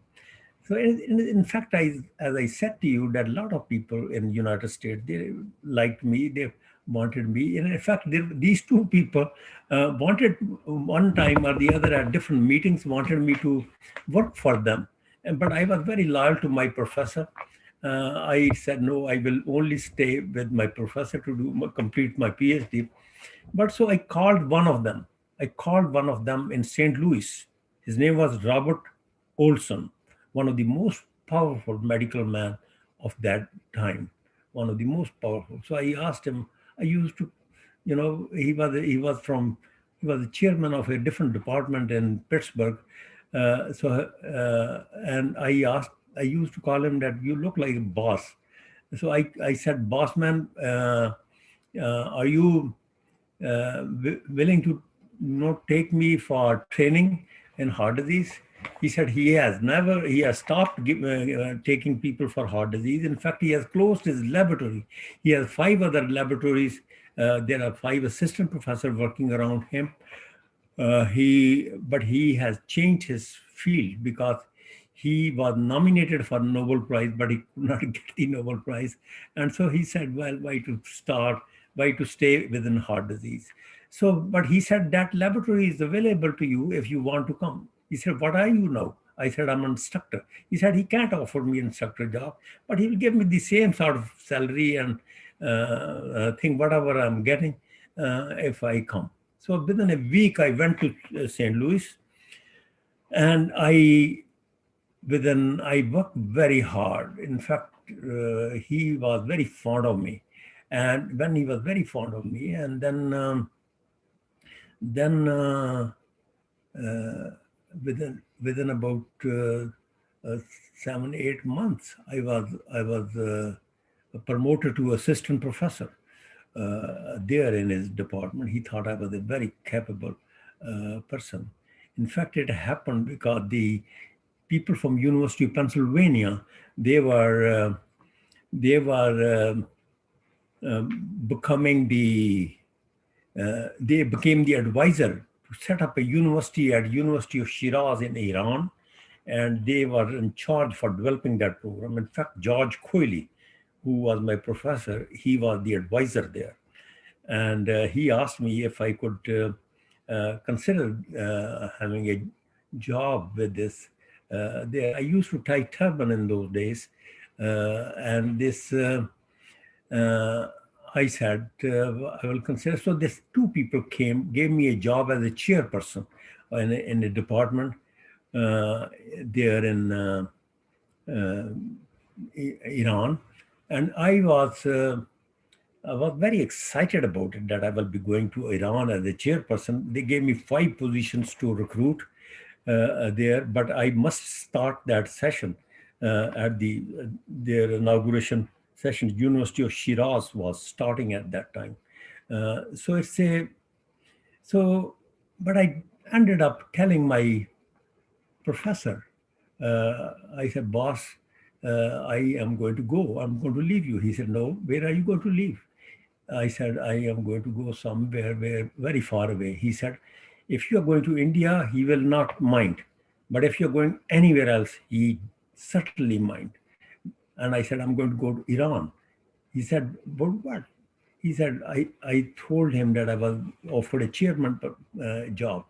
So in fact, as I said to you, that a lot of people in the United States, they liked me, they wanted me. And in fact, these 2 people wanted one time or the other at different meetings, wanted me to work for them. But I was very loyal to my professor. I said, no, I will only stay with my professor to complete my PhD. But so I called one of them. In St. Louis. His name was Robert Olson, one of the most powerful medical men of that time, one of the most powerful. So I asked him, I used to, he was the chairman of a different department in Pittsburgh. And I used to call him that you look like a boss. So I said, boss man, are you willing to take me for training in heart disease? He said he has stopped taking people for heart disease. In fact, he has closed his laboratory. He has 5 other laboratories. There are 5 assistant professors working around him. But he has changed his field because he was nominated for Nobel Prize, but he could not get the Nobel Prize. And so he said, well, why to stay within heart disease? So, but he said that laboratory is available to you if you want to come. He said, what are you now? I said, I'm an instructor. He said, he can't offer me an instructor job, but he will give me the same sort of salary and thing, whatever I'm getting if I come. So within a week, I went to St. Louis, and I worked very hard. In fact, he was very fond of me. And when he was very fond of me, and then within about 7-8 months, I was promoted to assistant professor there in his department. He thought I was a very capable person. In fact, it happened because the people from University of Pennsylvania, they became the advisor to set up a university at University of Shiraz in Iran, and they were in charge for developing that program. In fact, George Coley, who was my professor, he was the advisor there. And he asked me if I could consider having a job with this. I used to tie turban in those days. And this, I said, I will consider. So these two people came, gave me a job as a chairperson in a department there in Iran. And I was very excited about it, that I will be going to Iran as a chairperson. They gave me 5 positions to recruit there, but I must start that session at their inauguration session. University of Shiraz was starting at that time. But I ended up telling my professor, I said, boss, I am going to go. I'm going to leave you. He said, no, where are you going to leave? I said, I am going to go somewhere very far away. He said, if you are going to India, he will not mind. But if you're going anywhere else, he certainly mind. And I said, I'm going to go to Iran. He said, but what? He said, I told him that I was offered a chairman job.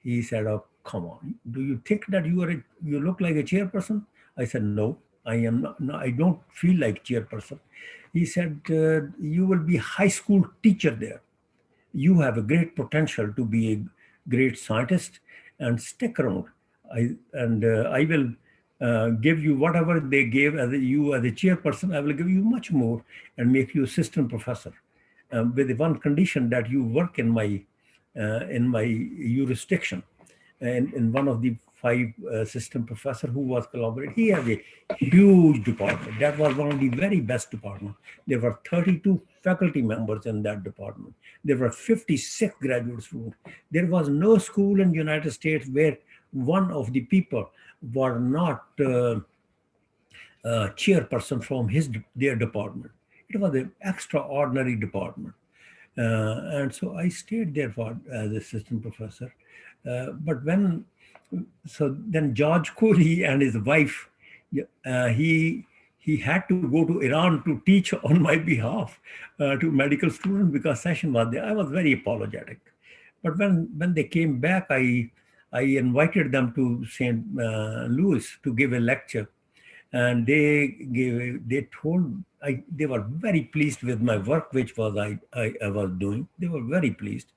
He said, oh, come on. Do you think that you look like a chairperson? I said, no, I am not. No, I don't feel like chairperson. He said, you will be high school teacher there. You have a great potential to be a great scientist, and stick around. I will give you whatever they gave you as a chairperson. I will give you much more and make you assistant professor, with the one condition that you work in my jurisdiction. And in one of the 5 assistant professor who was collaborating, he has a huge department. That was one of the very best departments. There were 32 faculty members in that department. There were 56 graduate students. There was no school in the United States where one of the people were not chairperson from their department. It was an extraordinary department. And so I stayed there as assistant professor. But then George Corey and his wife, he had to go to Iran to teach on my behalf to medical students because session was there. I was very apologetic. But when they came back, I invited them to St. Louis to give a lecture. And they were very pleased with my work, which was I was doing. They were very pleased.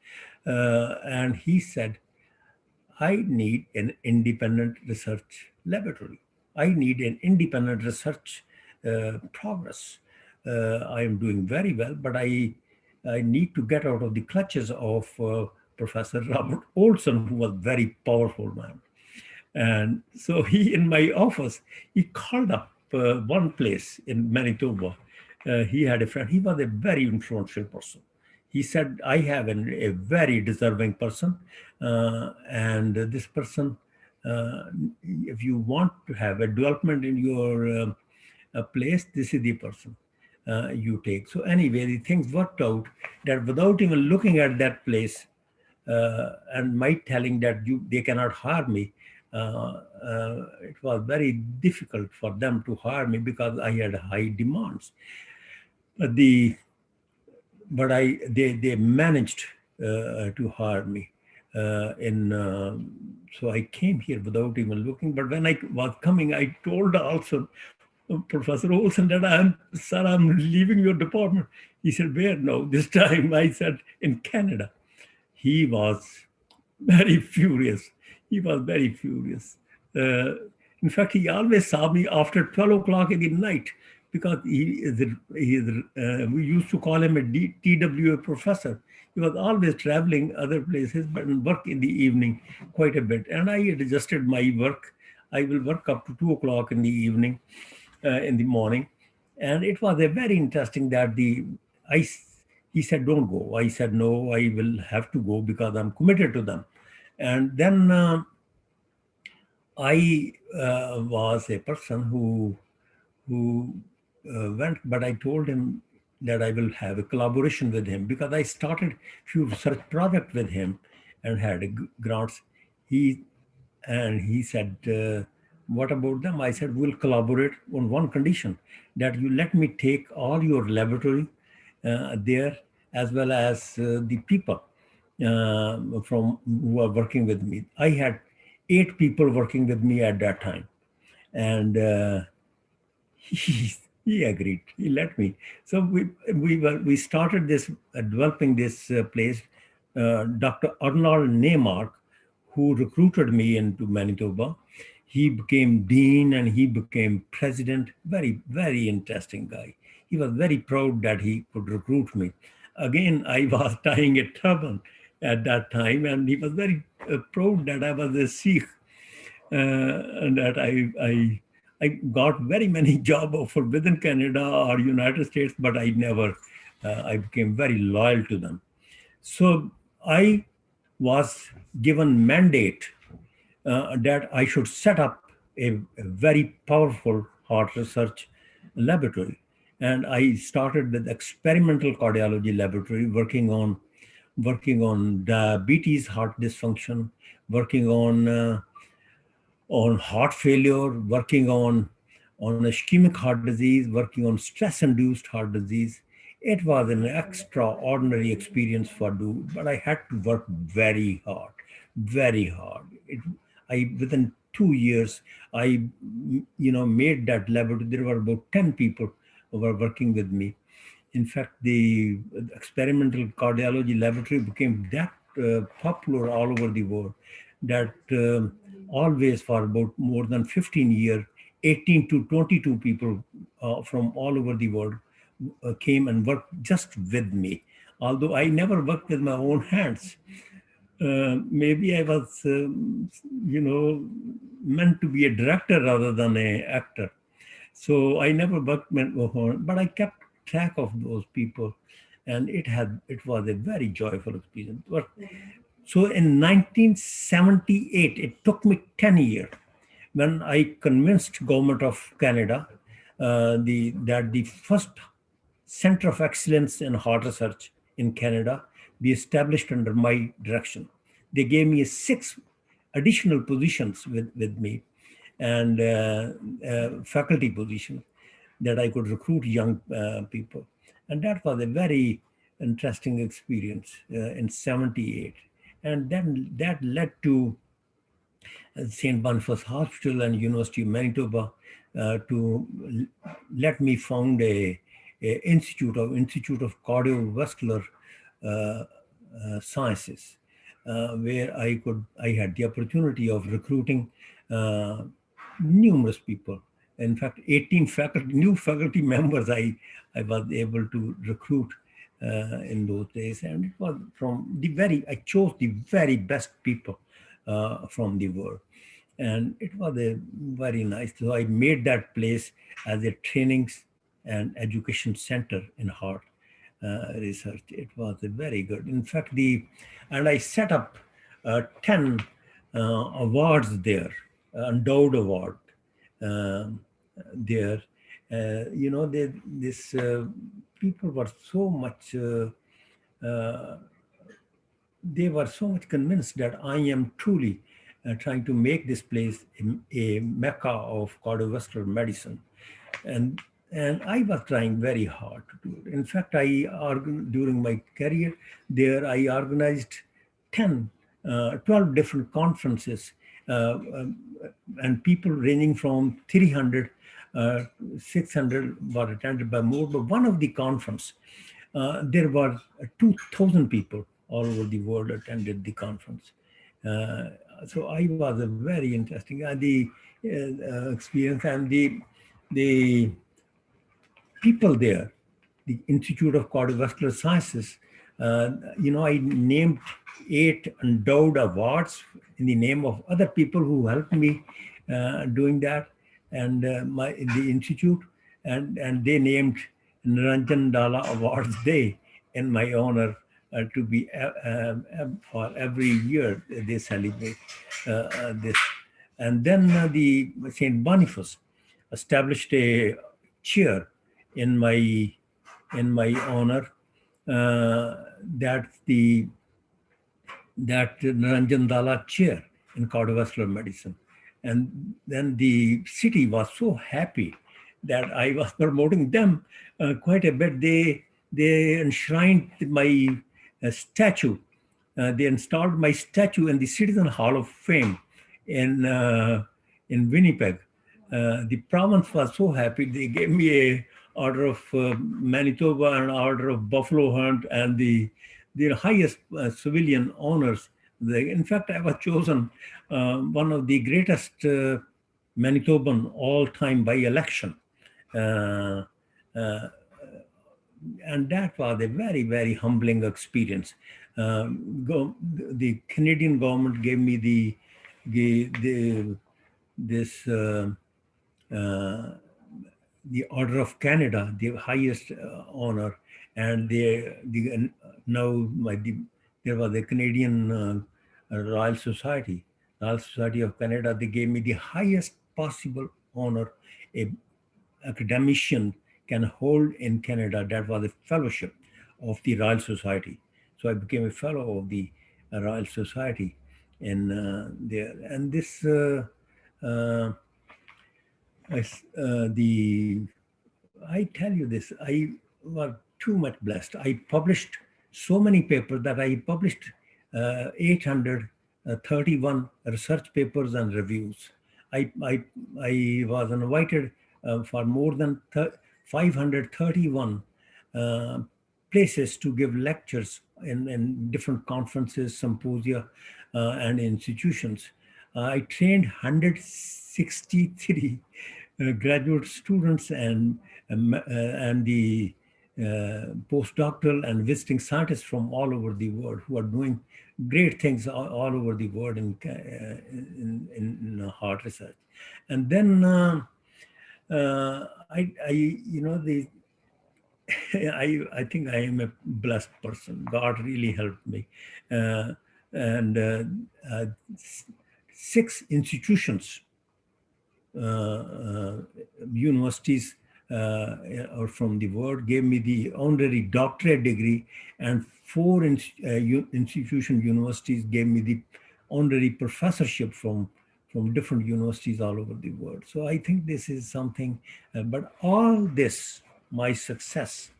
And he said, I need an independent research laboratory. I need an independent research progress. I am doing very well, but I need to get out of the clutches of Professor Robert Olson, who was very powerful man. And so in my office, he called up one place in Manitoba. He had a friend. He was a very influential person. He said, I have a very deserving person. And this person, if you want to have a development in your place, this is the person you take. So anyway, the things worked out that without even looking at that place and my telling that they cannot hire me, it was very difficult for them to hire me because I had high demands. But they managed to hire me. So I came here without even looking. But when I was coming, I told also Professor Olson that I'm leaving your department. He said, where? No, this time I said, in Canada. He was very furious. He was very furious. In fact, he always saw me after 12 o'clock in the night because we used to call him a TWA professor. He was always traveling other places, but work in the evening quite a bit. And I adjusted my work. I will work up to 2 o'clock in the evening, in the morning. And it was a very interesting that he said, don't go. I said, no, I will have to go because I'm committed to them. And then I was a person who went, but I told him that I will have a collaboration with him because I started a few research projects with him and had grants. He said, What about them? I said, we'll collaborate on one condition, that you let me take all your laboratory there, as well as the people from who are working with me. I had 8 people working with me at that time. And he, he agreed. He let me. So we started this developing this place. Dr. Arnold Neymark, who recruited me into Manitoba, he became dean and he became president. Very interesting guy. He was very proud that he could recruit me. Again, I was tying a turban at that time, and he was very proud that I was a Sikh, and that I got very many job offers within Canada or United States, but I never, I became very loyal to them. So I was given mandate that I should set up a very powerful heart research laboratory. And I started with experimental cardiology laboratory, working on diabetes, heart dysfunction, working on heart failure, working on ischemic heart disease, working on stress-induced heart disease. It was an extraordinary experience for do, but I had to work very hard, very hard. Within 2 years, I made that laboratory. There were about 10 people who were working with me. In fact, the experimental cardiology laboratory became that popular all over the world that always for about more than 15 years, 18 to 22 people from all over the world came and worked just with me. Although I never worked with my own hands. Maybe I was, meant to be a director rather than an actor. So I never worked with my own, but I kept track of those people, and it was a very joyful experience. But so in 1978, it took me 10 years when I convinced government of Canada that the first Center of Excellence in Heart Research in Canada be established under my direction. They gave me 6 additional positions with me, and faculty positions that I could recruit young people. And that was a very interesting experience in 78. And then that led to St. Boniface Hospital and University of Manitoba to let me found a Institute of Cardiovascular Sciences, where I had the opportunity of recruiting numerous people. In fact, 18 new faculty members I was able to recruit in those days, and it was I chose the very best people from the world, and it was a very nice. So I made that place as a training and education center in heart research. It was a very good. In fact, and I set up 10 awards there, endowed award there. This people were so much. They were so much convinced that I am truly trying to make this place a mecca of cardiovascular medicine, and I was trying very hard to do it. In fact, during my career there, I organized 12 different conferences, and people ranging from 300, 600 were attended by more. But one of the conference, there were 2,000 people all over the world attended the conference. So I was a very interesting the experience, and the people there, the Institute of Cardiovascular Sciences. I named 8 endowed awards in the name of other people who helped me doing that, and the institute, and they named Niranjan Dala Awards Day in my honor, to be for every year they celebrate this. And then the St. Boniface established a chair in my honor, that Naranjan Dala chair in cardiovascular medicine. And then the city was so happy that I was promoting them quite a bit. They enshrined my statue. They installed my statue in the Citizen Hall of Fame in Winnipeg. The province was so happy. They gave me a Order of Manitoba and Order of Buffalo Hunt and the highest civilian honors. In fact, I was chosen one of the greatest Manitoban all-time by election. And that was a very, very humbling experience. The Canadian government gave me the Order of Canada, the highest honor, and there was a Canadian Royal Society of Canada. They gave me the highest possible honor a academician can hold in Canada. That was a fellowship of the Royal Society. So I became a fellow of the Royal Society in there. And this, I tell you this, I was too much blessed. I published so many papers that I published 831 research papers and reviews. I was invited for more than 531 places to give lectures in different conferences, symposia, and institutions. I trained 163 graduate students and the postdoctoral and visiting scientists from all over the world who are doing great things all over the world in heart research. And then I think I am a blessed person. God really helped me. And 6 institutions, universities or from the world gave me the honorary doctorate degree, and 4 universities gave me the honorary professorship from different universities all over the world. So I think this is something, but all this, my success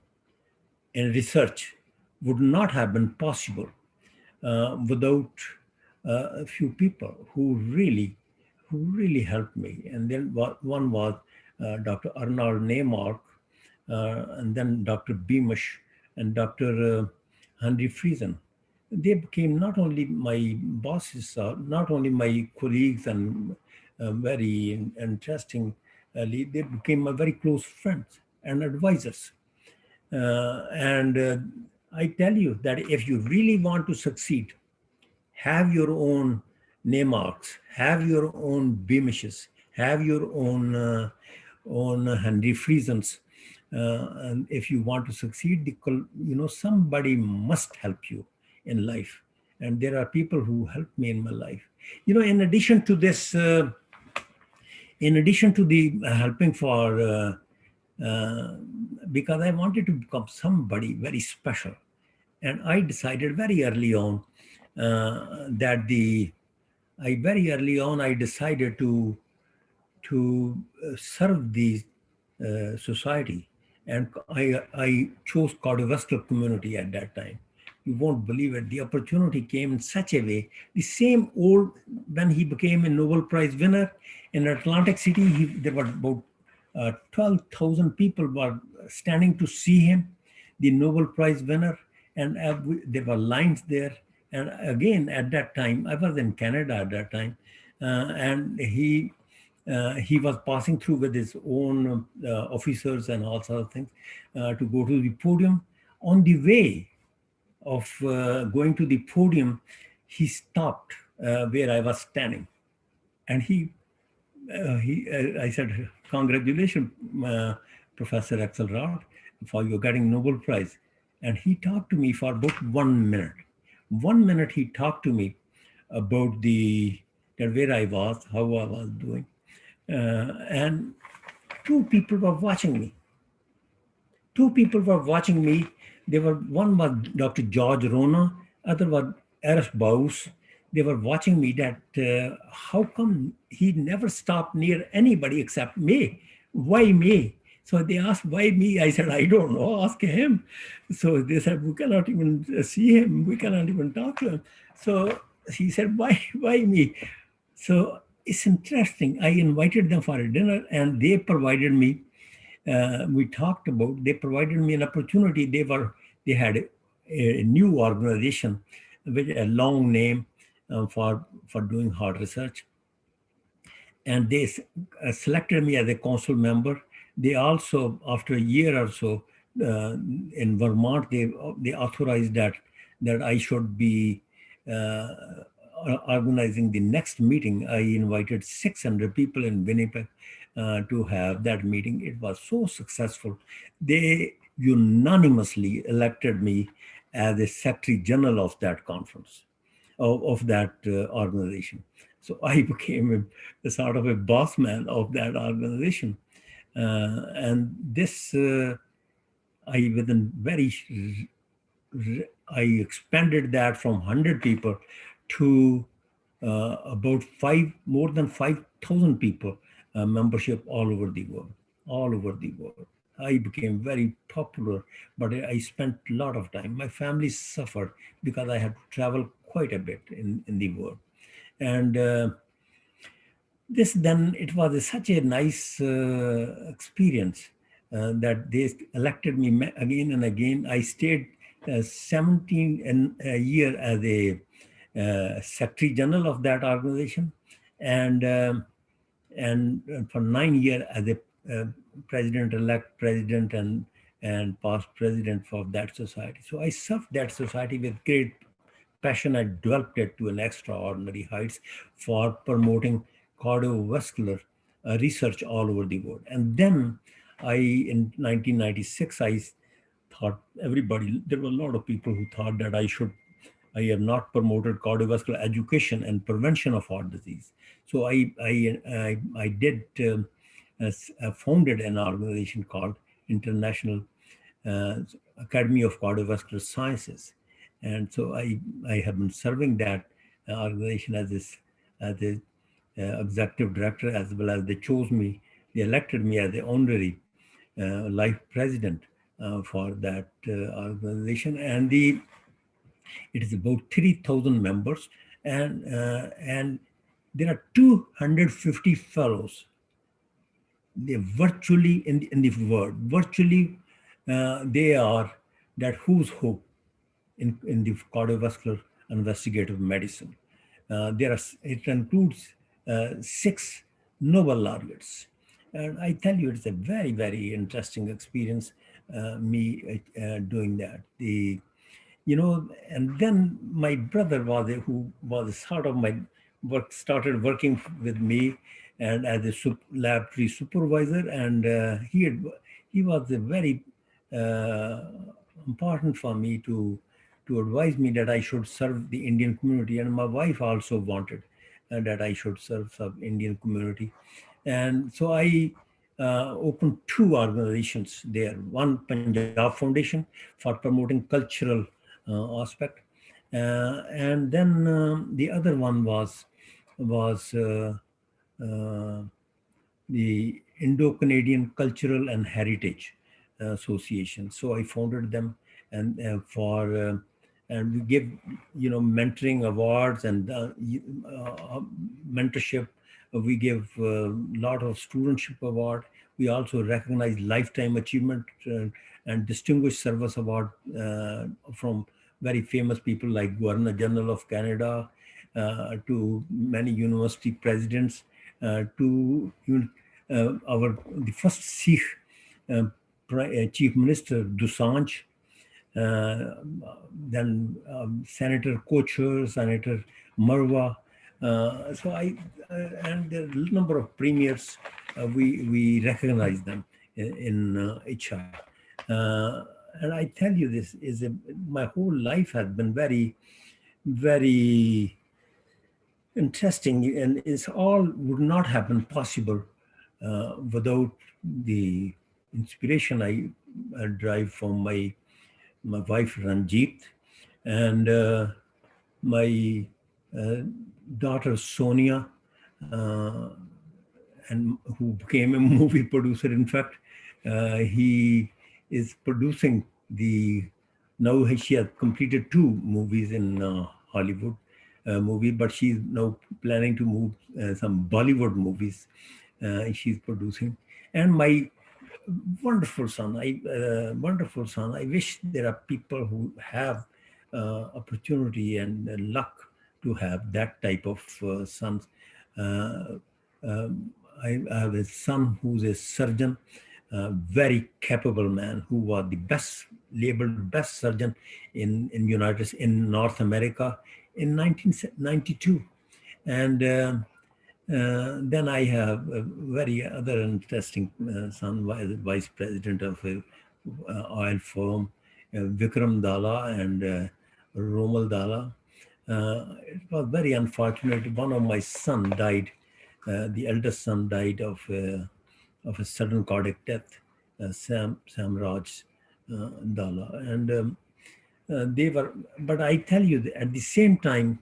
in research would not have been possible without a few people who really helped me. And then one was Dr. Arnold Neymark, and then Dr. Beamish and Dr. Henry Friesen. They became not only my bosses, not only my colleagues and very interesting, they became my very close friends and advisors. And I tell you that if you really want to succeed, have your own Neymarks, have your own Beamishes, have your own Henry Friesens. And if you want to succeed, somebody must help you in life. And there are people who helped me in my life. In addition to this, in addition to the helping for, because I wanted to become somebody very special. And I decided very early on I decided to serve the society. And I chose cardiovascular community at that time. You won't believe it. The opportunity came in such a way. The same when he became a Nobel Prize winner in Atlantic City, there were about 12,000 people were standing to see him, the Nobel Prize winner. And there were lines there. And again, at that time, I was in Canada at that time, and he was passing through with his own officers and all sorts of things to go to the podium. On the way of going to the podium, he stopped where I was standing, and I said, "Congratulations, Professor Axelrod, for your getting Nobel Prize." And he talked to me for about 1 minute. 1 minute he talked to me about where I was, how I was doing. And 2 people were watching me. 2 people were watching me. One was Dr. George Rona, other was Eris Baus. they were watching me that how come he never stopped near anybody except me? Why me? So they asked, why me? I said, I don't know, ask him. So they said, we cannot even see him. We cannot even talk to him. So he said, why me? So it's interesting. I invited them for a dinner and they provided me, we talked about, they provided me an opportunity. They had a new organization with a long name for doing hard research. And they selected me as a council member. They also, after a year or so, in Vermont, they authorized that I should be organizing the next meeting. I invited 600 people in Winnipeg to have that meeting. It was so successful. They unanimously elected me as the Secretary General of that conference, of that organization. So I became a sort of a boss man of that organization. And this, I within I expanded that from 100 people to about more than 5,000 people, membership all over the world, all over the world. I became very popular, but I spent a lot of time. My family suffered because I had to travel quite a bit in the world. And this then, it was such a nice experience that they elected me again and again. I stayed 17 a year as a Secretary General of that organization, and for 9 years as a president-elect, president, and past president for that society. So I served that society with great passion. I developed it to an extraordinary heights for promoting cardiovascular research all over the world. And then in 1996, I thought there were a lot of people who thought that I have not promoted cardiovascular education and prevention of heart disease. So I did founded an organization called International Academy of Cardiovascular Sciences. And so I have been serving that organization as a executive director, as well as they chose me, they elected me as the honorary life president for that organization. And it is about 3,000 members, and there are 250 fellows. They're virtually in the world. Virtually, they are that who's who in the cardiovascular investigative medicine. It includes 6 Nobel laureates. And I tell you, it's a very, very interesting experience, me doing that. And then my brother who was sort of started working with me and as a laboratory supervisor. And he was a very important for me to advise me that I should serve the Indian community. And my wife also wanted that I should serve some Indian community. And so I opened 2 organizations there. One, Punjab Foundation, for promoting cultural aspect. And then the other one was the Indo-Canadian Cultural and Heritage Association. So I founded them, and and we give mentoring awards and mentorship. We give a lot of studentship award. We also recognize lifetime achievement and distinguished service award from very famous people like Governor General of Canada, to many university presidents, to the first Sikh Chief Minister Dosanjh, then Senator Kochhar, Senator Marwa. And there are a number of premiers. We recognize them in HR. And I tell you, this is my whole life has been very, very interesting, and it's all would not have been possible without the inspiration I derive from my wife Ranjit, and my uh, daughter Sonia, uh, and who became a movie producer. In fact, he is producing the now she has completed two movies in Hollywood movie, but she's now planning to move some Bollywood movies. She's producing, and my wonderful son. I wish there are people who have opportunity and luck to have that type of sons. Uh, I have a son who's a surgeon, very capable man who was the best labeled best surgeon in North America in 1992, and then I have a very other interesting son, vice president of a oil firm, Vikram Dalla and Romal Dalla. It was very unfortunate. One of my son died. The eldest son died of a sudden cardiac death. Sam Raj Dalla, and they were. But I tell you, at the same time,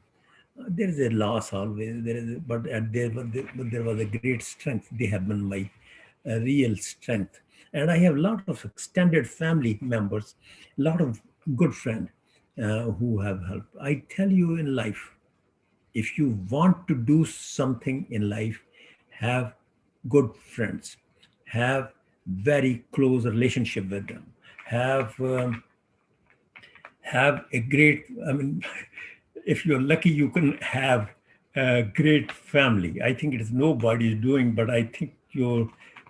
there is a loss always. But there was a great strength. They have been my real strength, and I have a lot of extended family members, a lot of good friends who have helped. I tell you, in life, if you want to do something in life, have good friends, have very close relationship with them, have a great, I mean, if you're lucky, you can have a great family. I think it is nobody's doing, but I think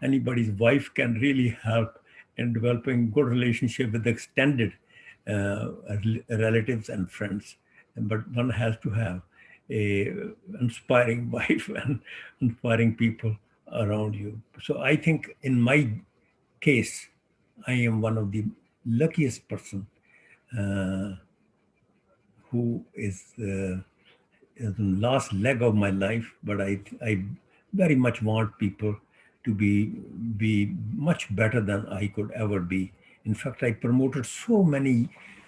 anybody's wife can really help in developing good relationship with extended relatives and friends. But one has to have a inspiring wife and inspiring people around you. So I think in my case, I am one of the luckiest person uh, who is the last leg of my life, but I very much want people to be much better than I could ever be. In fact, I promoted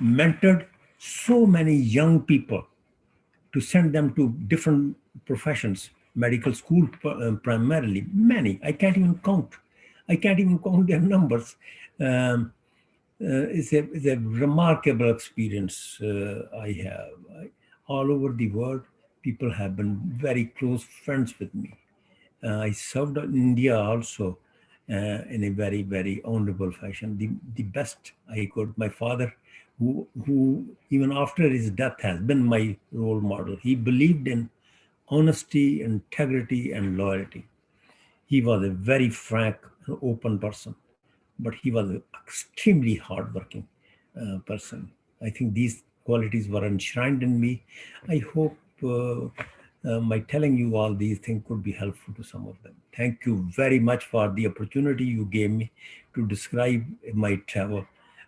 mentored so many young people to send them to different professions, medical school primarily. Many, I can't even count. I can't even count their numbers. It's a remarkable experience I have. All over the world, people have been very close friends with me. I served in India also in a very, very honorable fashion. The best I could. My father, who even after his death has been my role model. He believed in honesty, integrity, and loyalty. He was a very frank, open person, but he was an extremely hardworking person. I think these qualities were enshrined in me. I hope my telling you all these things could be helpful to some of them. Thank you very much for the opportunity you gave me to describe my travel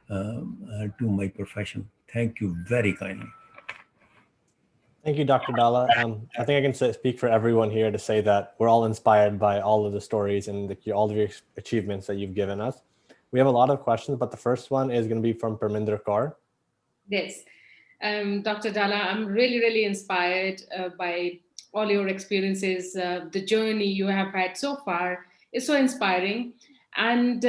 to my profession. Thank you very kindly. Thank you, Dr. Dalla. I think I can speak for everyone here to say that we're all inspired by all of the stories and all of your achievements that you've given us. We have a lot of questions, but the first one is going to be from Parminder Kaur. Yes. Dr. Dalla, I'm really, really inspired by all your experiences. The journey you have had so far is so inspiring. And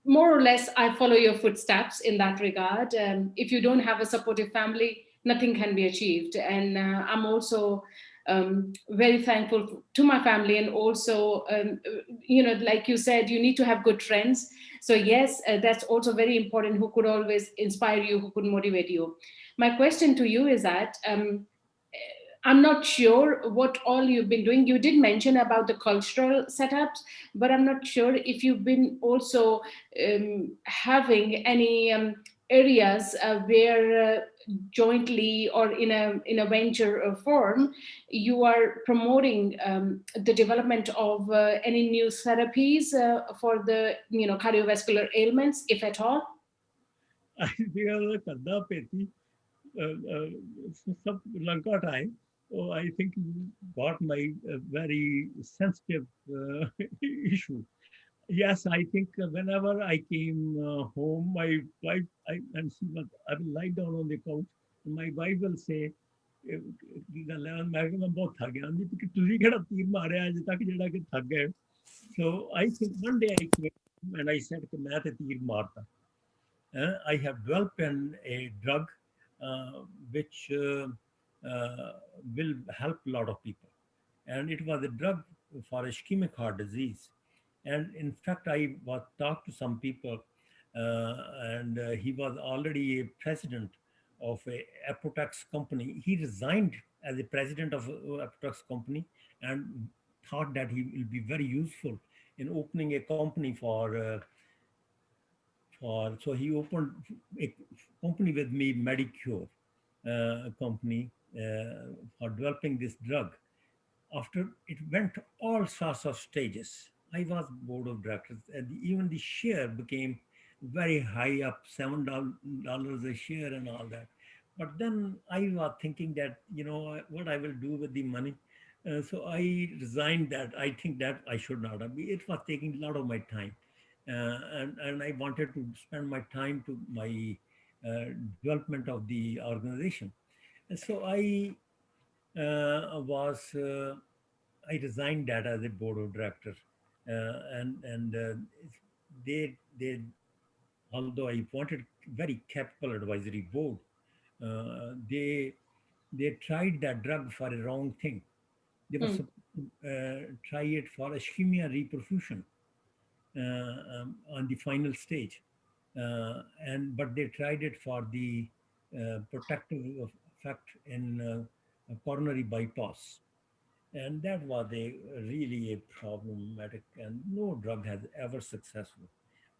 more or less, I follow your footsteps in that regard. If you don't have a supportive family, nothing can be achieved. And I'm also very thankful to my family. And also, like you said, you need to have good friends. So yes, that's also very important, who could always inspire you, who could motivate you. My question to you is that I'm not sure what all you've been doing. You did mention about the cultural setups, but I'm not sure if you've been also having any areas where jointly or in a venture form, you are promoting the development of any new therapies for the cardiovascular ailments, if at all. करना पेती सब Lanka time. Oh, I think you got my very sensitive issue. Yes, I think whenever I came home, my wife, and she was, I will lie down on the couch, and my wife will say, ਕੀ ਗੱਲ ਹੈ ਮੈਂ ਕਿਹਾ ਮੈਂ ਬਹੁਤ ਥੱਕ ਗਿਆ ਆਂਦੀ ਕਿ ਤੁਸੀਂ ਕਿਹੜਾ ਤੀਰ ਮਾਰਿਆ ਅਜੇ ਤੱਕ ਜਿਹੜਾ ਕਿ ਥੱਕ ਗਏ so I think one day I came and I said ਕਿ ਮੈਂ ਤੇ ਤੀਰ ਮਾਰਤਾ I have developed a drug which will help a lot of people and it was a drug for ischemic heart disease and in fact I was talked to some people and he was already a president of a Apotex company. He resigned as a president of Apotex company and thought that he will be very useful in opening a company so he opened a company with me, Medicure company, for developing this drug. After it went all sorts of stages. I was board of directors, and even the share became very high up, $7 a share and all that. But then I was thinking that, what I will do with the money. So I resigned that. I think that I should not have. It was taking a lot of my time. And I wanted to spend my time to my development of the organization. And so I resigned that as a board of director, and they although I wanted very capable advisory board, they tried that drug for a wrong thing. They were supposed to try it for ischemia reperfusion on the final stage, but they tried it for the protective effect in coronary bypass. And that was really a problematic, and no drug has ever successful.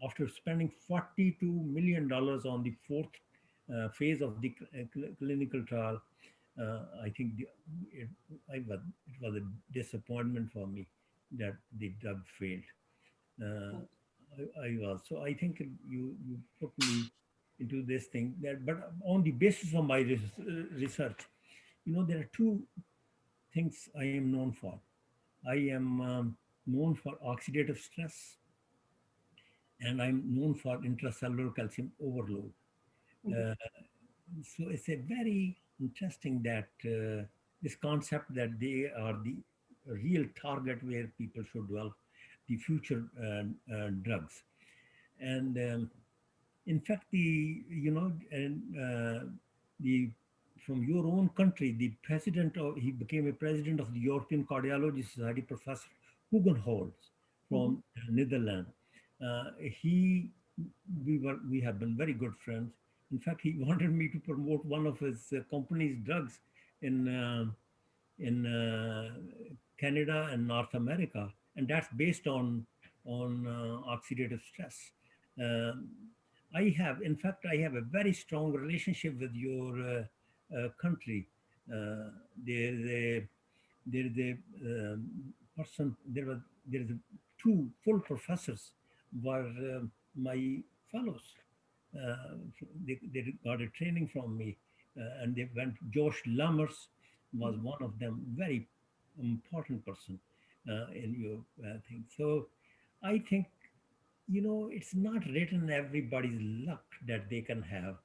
After spending $42 million on the fourth phase of the clinical trial, I think it was a disappointment for me that the drug failed. I was so I think you put me into this thing but on the basis of my research, there are two things I am known for. I am known for oxidative stress, and I'm known for intracellular calcium overload. So it's a very interesting that this concept that they are the real target where people should develop the future drugs. And in fact, the from your own country, he became a president of the European Cardiology Society, Professor Hugenholz from Netherlands. We have been very good friends. In fact, he wanted me to promote one of his company's drugs in Canada and North America, and that's based on oxidative stress. I have a very strong relationship with your country. There's a person. There's two full professors were my fellows. They got a training from me, and they went. Josh Lammers was one of them, very important person in your thing. So I think it's not written everybody's luck that they can have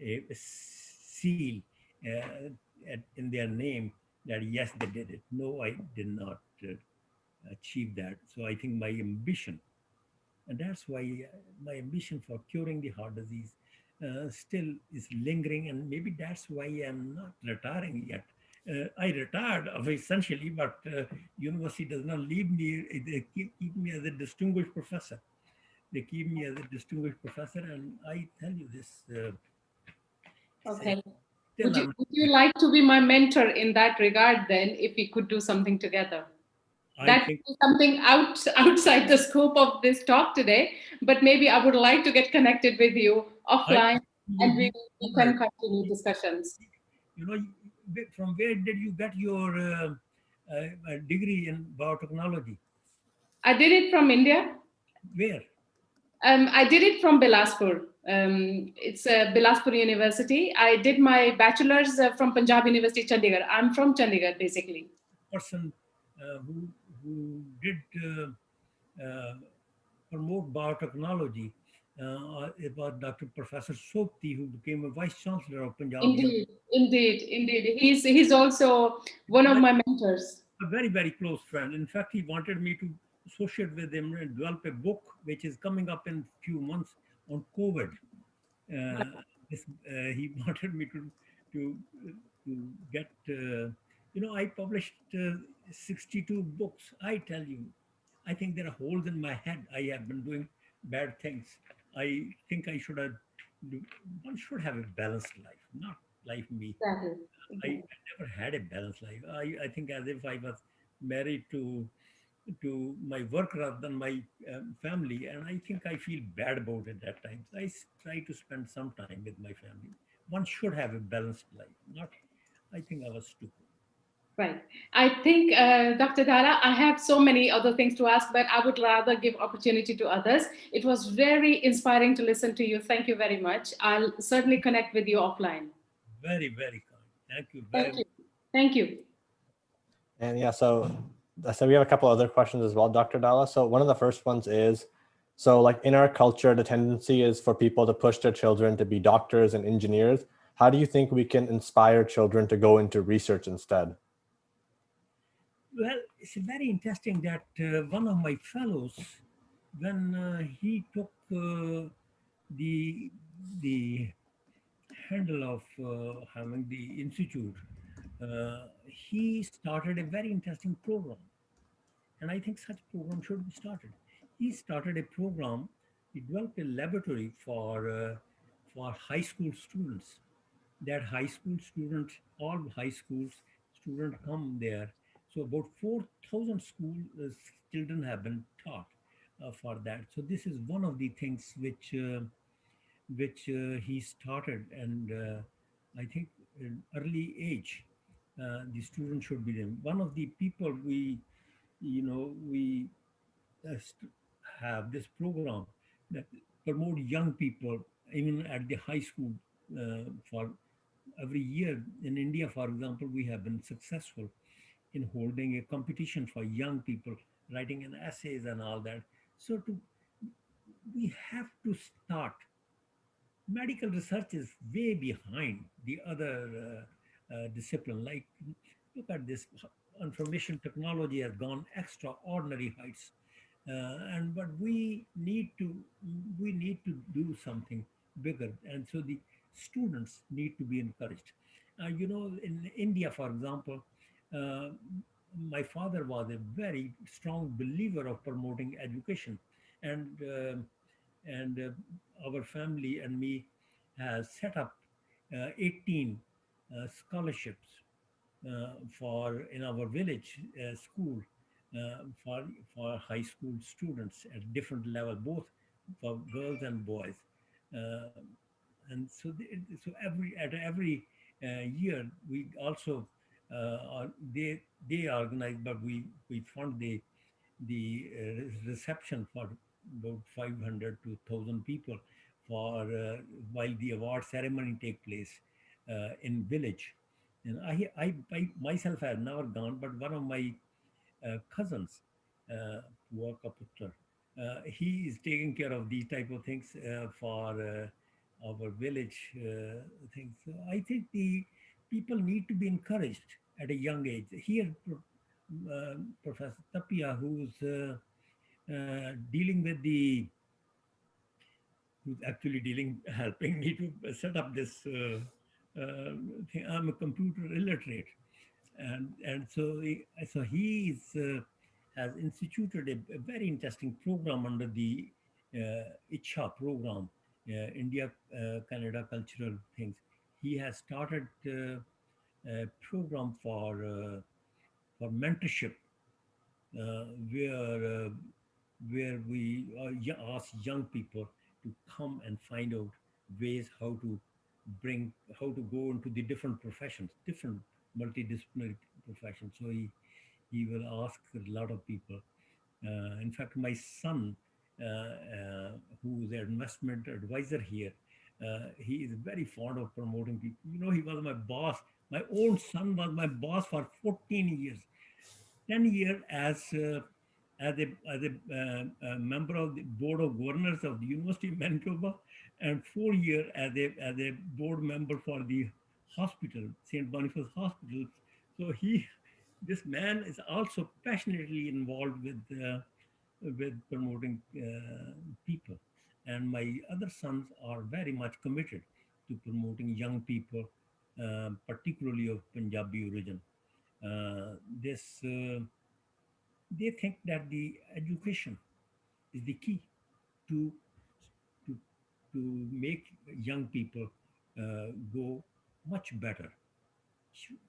a seal in their name that yes, they did it. No, I did not achieve that. So I think my ambition, and that's why my ambition for curing the heart disease still is lingering, and maybe that's why I'm not retiring yet. I retired essentially, but university does not leave me. They keep me as a distinguished professor. They keep me as a distinguished professor, and I tell you this. Okay. Would you like to be my mentor in that regard then, if we could do something together? That is something outside the scope of this talk today, but maybe I would like to get connected with you offline and we can continue discussions. From where did you get your degree in biotechnology? I did it from India. Where? I did it from Bilaspur. It's Bilaspur University. I did my bachelor's from Punjab University, Chandigarh. I'm from Chandigarh, basically. Person who did promote biotechnology It was Dr. Professor Sopti who became a vice chancellor of Punjab. Indeed, indeed, indeed. He's also one of my mentors. A very, very close friend. In fact, he wanted me to associate with him and develop a book which is coming up in few months on COVID. He wanted me to get. I published 62 books. I tell you, I think there are holes in my head. I have been doing bad things. I think I should have. One should have a balanced life, not like me. Exactly. I never had a balanced life. I think as if I was married to my work rather than my family, and I think I feel bad about it at times. Try to spend some time with my family. One should have a balanced life. Not, I think I was stupid. Right. I think, Dr. Dara, I have so many other things to ask, but I would rather give opportunity to others. It was very inspiring to listen to you. Thank you very much. I'll certainly connect with you offline. Very, very kind. Thank you very Thank much. you. Thank you. And yeah, so we have a couple other questions as well, Dr. Dalla. So one of the first ones is, so like in our culture, the tendency is for people to push their children to be doctors and engineers. How do you think we can inspire children to go into research instead? Well, it's very interesting that one of my fellows, when he took the the handle of having the institute, he started a very interesting program, and I think such program should be started. He started a program. He developed a laboratory for high school students. That high school students, all high schools students come there. So about 4,000 school children have been taught for that. So this is one of the things which he started, and I think in early age, the student should be there. One of the people we have this program that promote young people even at the high school for every year. In India, for example, we have been successful in holding a competition for young people writing an essays and all that. So we have to start. Medical research is way behind the other discipline. Like, look at this, information technology has gone extraordinary heights, and but we need to do something bigger, and so the students need to be encouraged. In India, for example, uh, my father was a very strong believer of promoting education, and our family and me has set up 18 scholarships for in our village school for high school students at different level, both for girls and boys. Uh, and so every year we also they organize, but we fund the reception for about 500 to 1,000 people for while the award ceremony take place in village. And I myself have never gone, but one of my cousins, Putra, he is taking care of these type of things for our village things. So I think the people need to be encouraged at a young age. Here, Professor Tapia, dealing with who's actually helping me to set up this thing. I'm a computer illiterate, and so has instituted a very interesting program under the ICHA program, India Canada Cultural Things. He has started a program for mentorship, where we ask young people to come and find out ways how to go into the different professions, different multidisciplinary professions. So he will ask a lot of people. In fact, my son, who is an investment advisor here, he is very fond of promoting people. He was my boss. My own son was my boss for 14 years. 10 years as as a member of the board of governors of the University of Manitoba, and 4 year as a board member for the hospital, St. Boniface Hospital. So this man is also passionately involved with promoting people. And my other sons are very much committed to promoting young people, particularly of Punjabi origin. This They think that the education is the key to to to make young people go much better.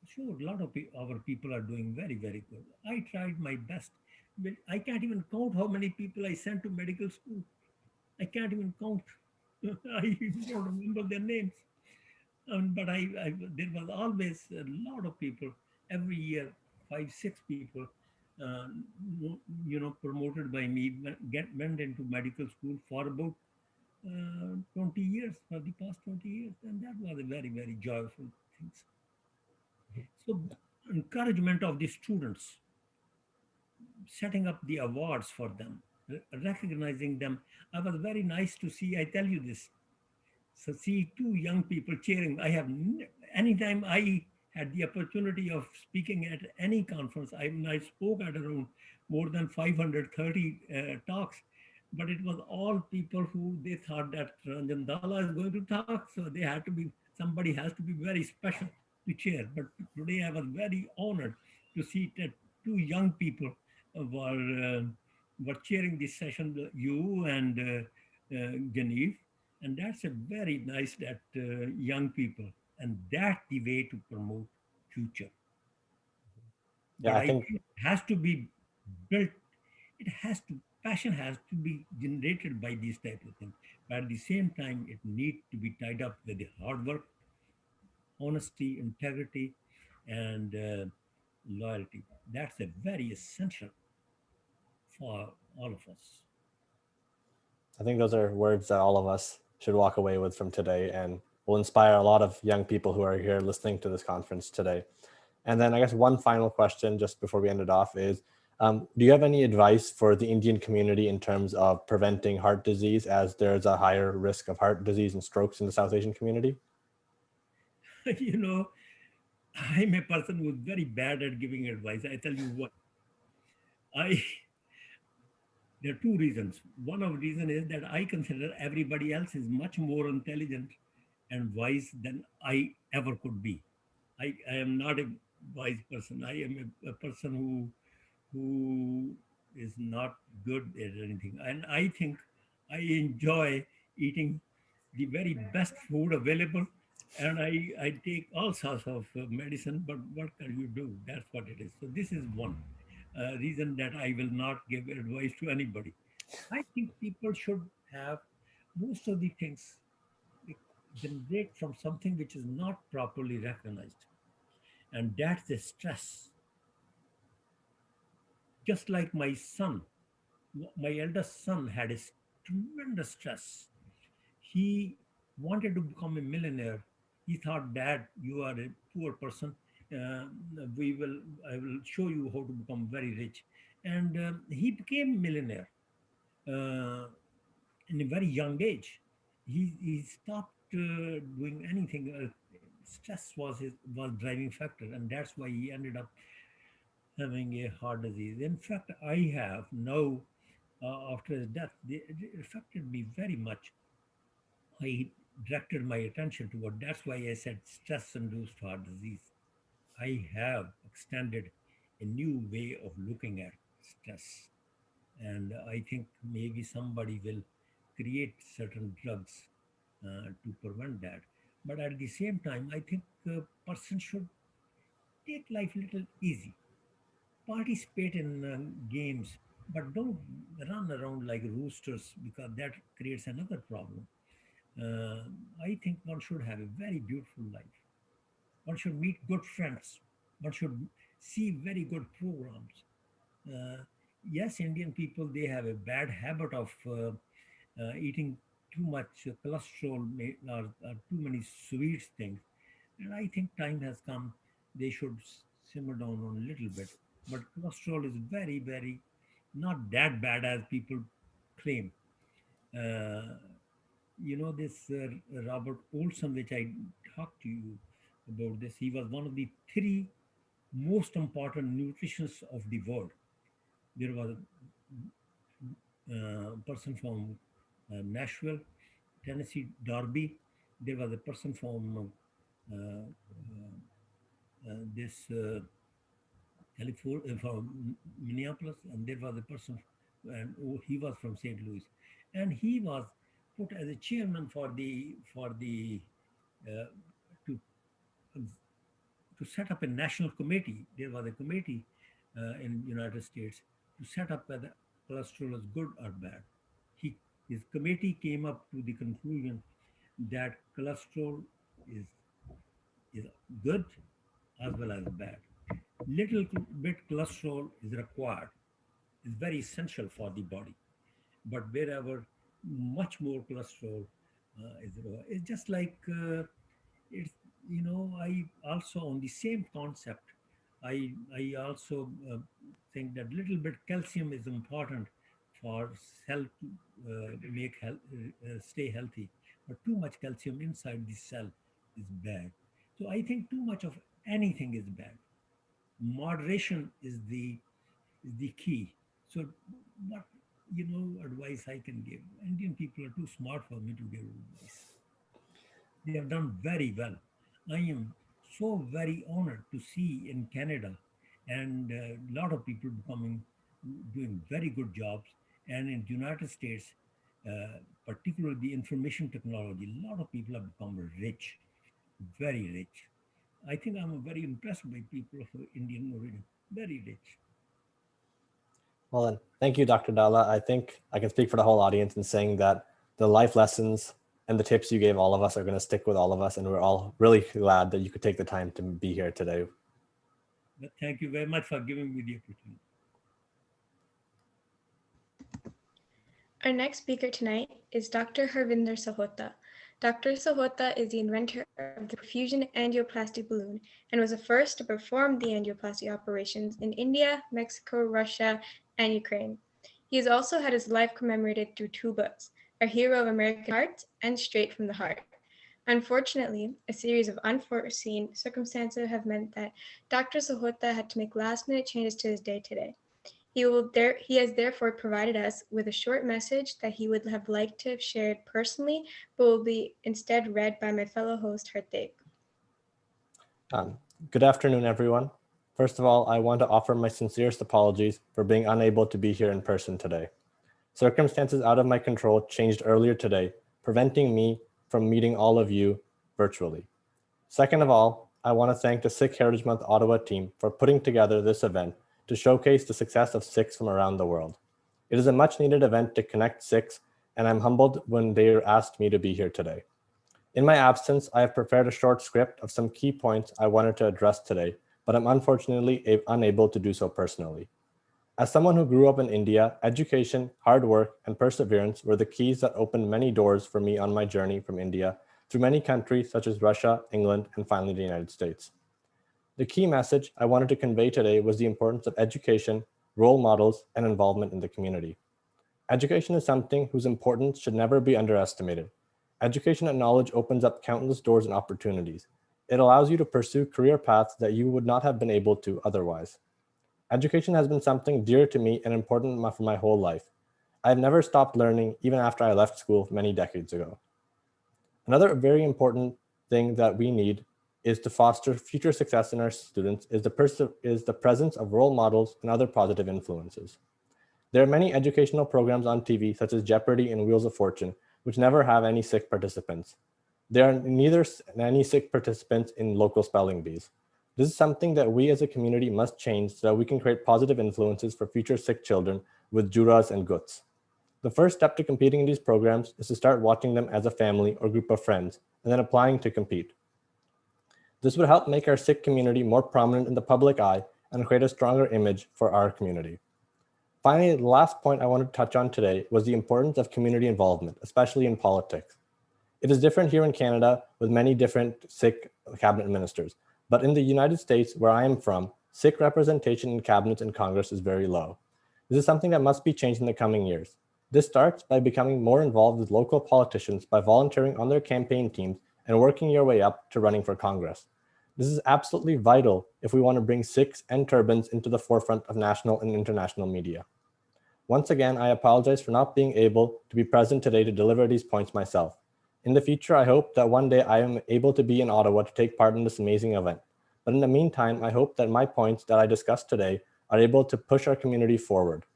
Sure, a lot of our people are doing very, very good. I tried my best, but I can't even count how many people I sent to medical school. I can't even count. I don't remember their names. But there was always a lot of people every year, five, six people, uh, promoted by me, went into medical school for about 20 years, for the past 20 years. And that was a very, very joyful thing. So, encouragement of the students, setting up the awards for them, recognizing them. I was very nice to see, I tell you this. So see two young people cheering. Anytime I had the opportunity of speaking at any conference, I spoke at around more than 530 talks, but it was all people who they thought that Ranjan Dala is going to talk, so they had to be somebody has to be very special to cheer. But today I was very honored to see that two young people were cheering this session. You and Genevieve, and that's a very nice that young people, and that the way to promote future. Yeah, But I I think think it has to be built. It has to passion has to be generated by these type of things. But at the same time, it needs to be tied up with the hard work, honesty, integrity, and loyalty. That's a very essential for all of us. I think those are words that all of us should walk away with from today and will inspire a lot of young people who are here listening to this conference today. And then I guess one final question just before we end it off is, do you have any advice for the Indian community in terms of preventing heart disease, as there's a higher risk of heart disease and strokes in the South Asian community? you know, I'm a person who's very bad at giving advice. I tell you what, I there are two reasons. One of the reason is that I consider everybody else is much more intelligent and wise than I ever could be. I am not a wise person. I am a person who is not good at anything. And I think I enjoy eating the very best food available. And I take all sorts of medicine, but what can you do? That's what it is. So this is one reason that I will not give advice to anybody. I think people should have most of the things they generate from something which is not properly recognized, and that's the stress. Just like my son, my eldest son had a tremendous stress. He wanted to become a millionaire. He thought, Dad, you are a poor person. Uh, I will show you how to become very rich. And he became millionaire uh, in a very young age. He stopped doing anything. Stress was driving factor, and that's why he ended up having a heart disease. In fact, I have now, after his death, it affected me very much. I directed my attention toward. That's why I said stress-induced heart disease. I have extended a new way of looking at stress, and I think maybe somebody will create certain drugs to prevent that. But at the same time, I think a person should take life a little easy, participate in games, but don't run around like roosters, because that creates another problem. Uh, I think one should have a very beautiful life. One should meet good friends. One should see very good programs. Uh, yes, Indian people, they have a bad habit of eating too much cholesterol, or too many sweet things. And I think time has come, they should simmer down on a little bit. But cholesterol is very, very not that bad as people claim. Uh, this Robert Olson, which I talked to you about this, he was one of the three most important nutritionists of the world. There was a person from Nashville, Tennessee, Darby. There was a person from this California, from Minneapolis, and there was a person, and he was from St. Louis, and he was put as a chairman for the uh, to to set up a national committee. There was a committee in United States to set up whether cholesterol is good or bad. He His committee came up to the conclusion that cholesterol is is good as well as bad. Little bit cholesterol is required, is very essential for the body. But wherever much more cholesterol it's just like it's I also on the same concept. I also think that little bit calcium is important for cell to make health, stay healthy. But too much calcium inside the cell is bad. So I think too much of anything is bad. Moderation is the key. So what advice I can give? Indian people are too smart for me to give advice. They have done very well. I am so very honored to see in Canada and a lot of people becoming doing very good jobs, and in United States, particularly the information technology, a lot of people have become rich, very rich. I think I'm very impressed by people of Indian origin, very rich. Well, then, thank you, Dr. Dalla. I think I can speak for the whole audience in saying that the life lessons and the tips you gave all of us are going to stick with all of us. And we're all really glad that you could take the time to be here today. But thank you very much for giving me the opportunity. Our next speaker tonight is Dr. Harvinder Sahota. Dr. Sahota is the inventor of the perfusion angioplasty balloon and was the first to perform the angioplasty operations in India, Mexico, Russia, and Ukraine. He has also had his life commemorated through two books, A Hero of American Heart and Straight from the Heart. Unfortunately, a series of unforeseen circumstances have meant that Dr. Sahota had to make last-minute changes to his day today. He has therefore provided us with a short message that he would have liked to have shared personally, but will be instead read by my fellow host, Tegh. Good afternoon, everyone. First of all, I want to offer my sincerest apologies for being unable to be here in person today. Circumstances out of my control changed earlier today, preventing me from meeting all of you virtually. Second of all, I want to thank the Sikh Heritage Month Ottawa team for putting together this event to showcase the success of Sikhs from around the world. It is a much needed event to connect Sikhs, and I'm humbled when they asked me to be here today. In my absence, I have prepared a short script of some key points I wanted to address today, but I'm unfortunately unable to do so personally. As someone who grew up in India, education, hard work, and perseverance were the keys that opened many doors for me on my journey from India through many countries such as Russia, England, and finally the United States. The key message I wanted to convey today was the importance of education, role models, and involvement in the community. Education is something whose importance should never be underestimated. Education and knowledge opens up countless doors and opportunities. It allows you to pursue career paths that you would not have been able to otherwise. Education has been something dear to me and important for my whole life. I have never stopped learning even after I left school many decades ago. Another very important thing that we need is to foster future success in our students is the presence of role models and other positive influences. There are many educational programs on TV, such as Jeopardy and Wheels of Fortune, which never have any Sikh participants. There are neither any Sikh participants in local spelling bees. This is something that we as a community must change so that we can create positive influences for future Sikh children with juras and guts. The first step to competing in these programs is to start watching them as a family or group of friends, and then applying to compete. This would help make our Sikh community more prominent in the public eye and create a stronger image for our community. Finally, the last point I wanted to touch on today was the importance of community involvement, especially in politics. It is different here in Canada with many different Sikh cabinet ministers, but in the United States, where I am from, Sikh representation in cabinets and Congress is very low. This is something that must be changed in the coming years. This starts by becoming more involved with local politicians by volunteering on their campaign teams and working your way up to running for Congress. This is absolutely vital if we want to bring Sikhs and turbans into the forefront of national and international media. Once again, I apologize for not being able to be present today to deliver these points myself. In the future, I hope that one day I am able to be in Ottawa to take part in this amazing event. But in the meantime, I hope that my points that I discussed today are able to push our community forward.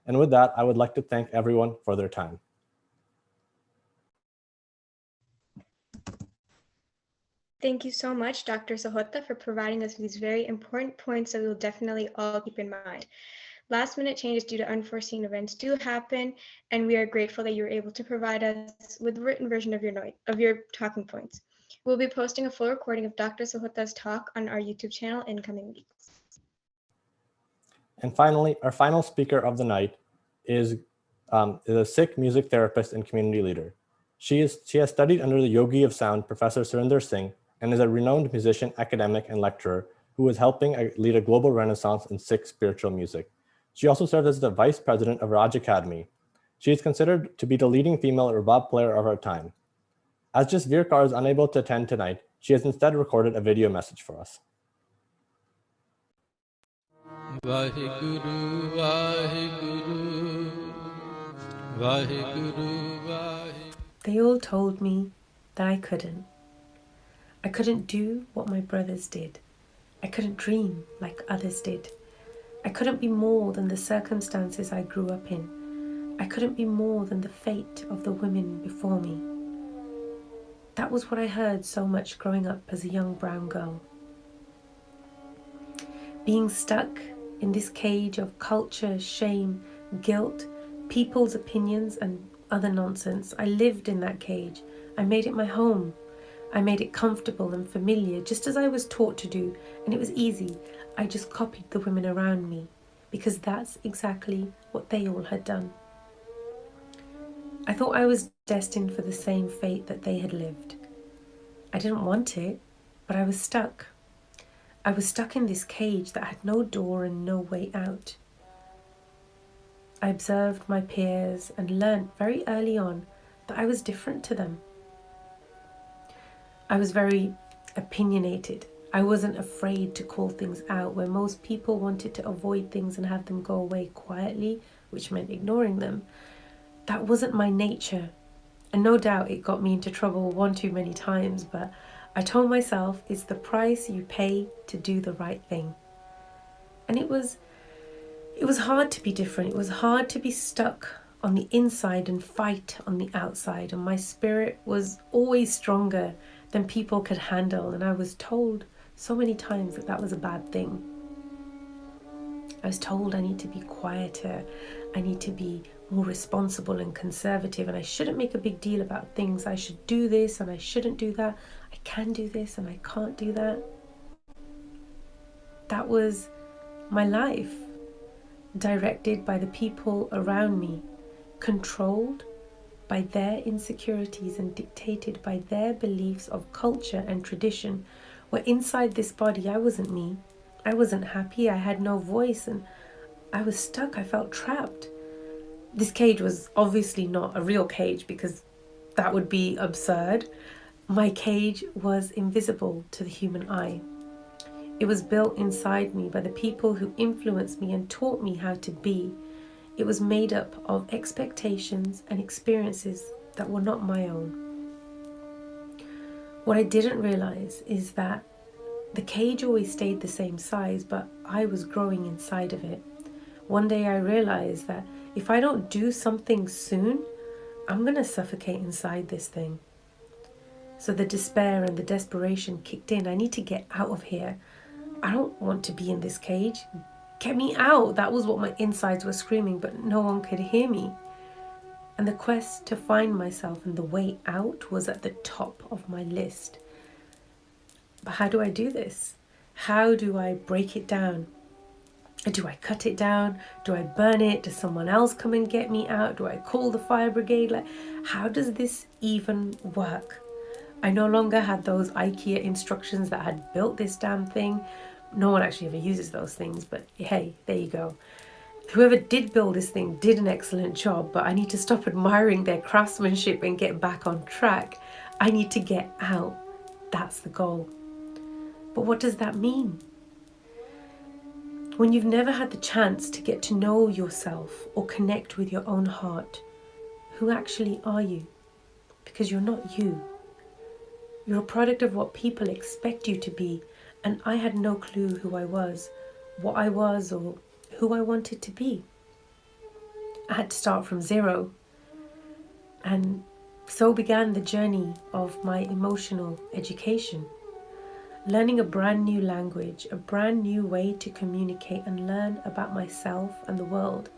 And with that, I would like to thank everyone for their time. Thank you so much, Dr. Sahota, for providing us with these very important points that we will definitely all keep in mind. Last-minute changes due to unforeseen events do happen, and we are grateful that you were able to provide us with a written version of your talking points. We'll be posting a full recording of Dr. Sahota's talk on our YouTube channel in coming weeks. And finally, our final speaker of the night is a Sikh music therapist and community leader. She has studied under the Yogi of Sound, Professor Surinder Singh, and is a renowned musician, academic, and lecturer who is helping lead a global renaissance in Sikh spiritual music. She also served as the vice president of Raj Academy. She is considered to be the leading female rebab player of her time. As Jasveer Kaur is unable to attend tonight, she has instead recorded a video message for us. Vaheguru, Vaheguru, Vaheguru, Vaheguru. They all told me that I couldn't. I couldn't do what my brothers did. I couldn't dream like others did. I couldn't be more than the circumstances I grew up in. I couldn't be more than the fate of the women before me. That was what I heard so much growing up as a young brown girl. Being stuck in this cage of culture, shame, guilt, people's opinions, and other nonsense. I lived in that cage. I made it my home. I made it comfortable and familiar, just as I was taught to do, and it was easy. I just copied the women around me, because that's exactly what they all had done. I thought I was destined for the same fate that they had lived. I didn't want it, but I was stuck. I was stuck in this cage that had no door and no way out. I observed my peers and learned very early on that I was different to them. I was very opinionated. I wasn't afraid to call things out, where most people wanted to avoid things and have them go away quietly, which meant ignoring them. That wasn't my nature. And no doubt it got me into trouble one too many times, but I told myself it's the price you pay to do the right thing. And it was hard to be different. It was hard to be stuck on the inside and fight on the outside. And my spirit was always stronger than people could handle. And I was told so many times that that was a bad thing. I was told I need to be quieter. I need to be more responsible and conservative. And I shouldn't make a big deal about things. I should do this and I shouldn't do that. I can do this and I can't do that. That was my life. Directed by the people around me, controlled by their insecurities and dictated by their beliefs of culture and tradition, where inside this body I wasn't me. I wasn't happy, I had no voice, and I was stuck. I felt trapped. This cage was obviously not a real cage, because that would be absurd. My cage was invisible to the human eye. It was built inside me by the people who influenced me and taught me how to be. It was made up of expectations and experiences that were not my own. What I didn't realize is that the cage always stayed the same size, but I was growing inside of it. One day I realized that if I don't do something soon, I'm going to suffocate inside this thing. So the despair and the desperation kicked in. I need to get out of here. I don't want to be in this cage. Get me out. That was what my insides were screaming, but no one could hear me. And the quest to find myself and the way out was at the top of my list. But how do I do this? How do I break it down? Do I cut it down? Do I burn it? Does someone else come and get me out? Do I call the fire brigade? How does this even work? I no longer had those IKEA instructions that had built this damn thing. No one actually ever uses those things, but hey, there you go. Whoever did build this thing did an excellent job, but I need to stop admiring their craftsmanship and get back on track. I need to get out. That's the goal. But what does that mean? When you've never had the chance to get to know yourself or connect with your own heart, who actually are you? Because you're not you. You're a product of what people expect you to be, and I had no clue who I was, what I was, or who I wanted to be. I had to start from zero. And so began the journey of my emotional education. Learning a brand new language, a brand new way to communicate and learn about myself and the world.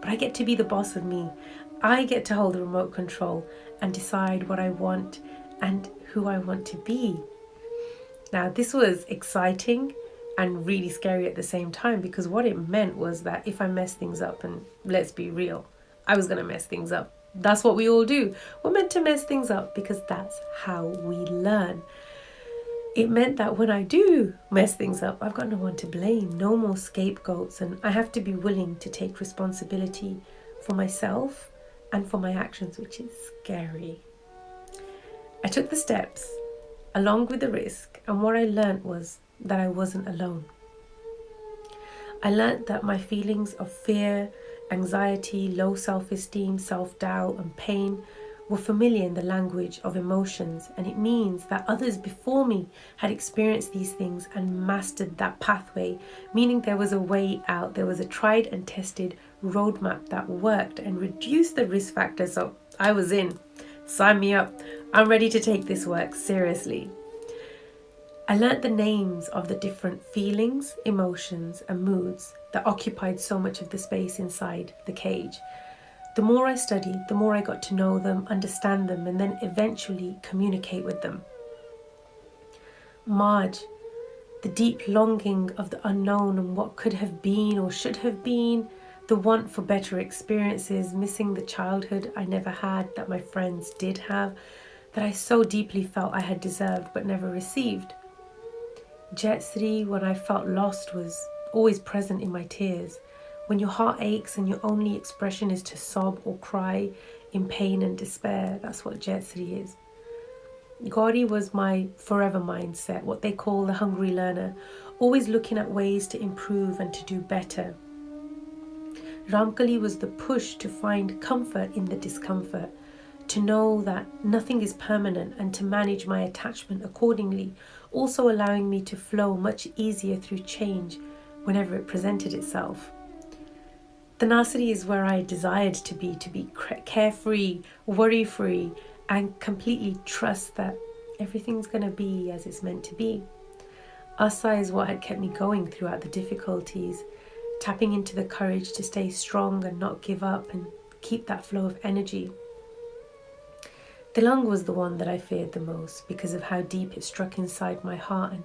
But I get to be the boss of me. I get to hold the remote control and decide what I want and who I want to be. Now, this was exciting and really scary at the same time, because what it meant was that if I messed things up, and let's be real, I was going to mess things up. That's what we all do. We're meant to mess things up because that's how we learn. It meant that when I do mess things up, I've got no one to blame, no more scapegoats, and I have to be willing to take responsibility for myself and for my actions, which is scary. I took the steps along with the risk, and what I learned was that I wasn't alone. I learned that my feelings of fear, anxiety, low self-esteem, self-doubt, and pain were familiar in the language of emotions, and it means that others before me had experienced these things and mastered that pathway, meaning there was a way out, there was a tried and tested roadmap that worked and reduced the risk factor. So I was in. Sign me up. I'm ready to take this work seriously. I learnt the names of the different feelings, emotions, and moods that occupied so much of the space inside the cage. The more I studied, the more I got to know them, understand them, and then eventually communicate with them. Marge, the deep longing of the unknown and what could have been or should have been, the want for better experiences, missing the childhood I never had that my friends did have, that I so deeply felt I had deserved but never received. Jetsri, when I felt lost, was always present in my tears. When your heart aches and your only expression is to sob or cry in pain and despair, that's what Jetsri is. Gauri was my forever mindset, what they call the hungry learner, always looking at ways to improve and to do better. Ramkali was the push to find comfort in the discomfort, to know that nothing is permanent and to manage my attachment accordingly, also allowing me to flow much easier through change whenever it presented itself. Tenacity is where I desired to be carefree, worry-free, and completely trust that everything's going to be as it's meant to be. Asa is what had kept me going throughout the difficulties, tapping into the courage to stay strong and not give up and keep that flow of energy. Tilang was the one that I feared the most because of how deep it struck inside my heart and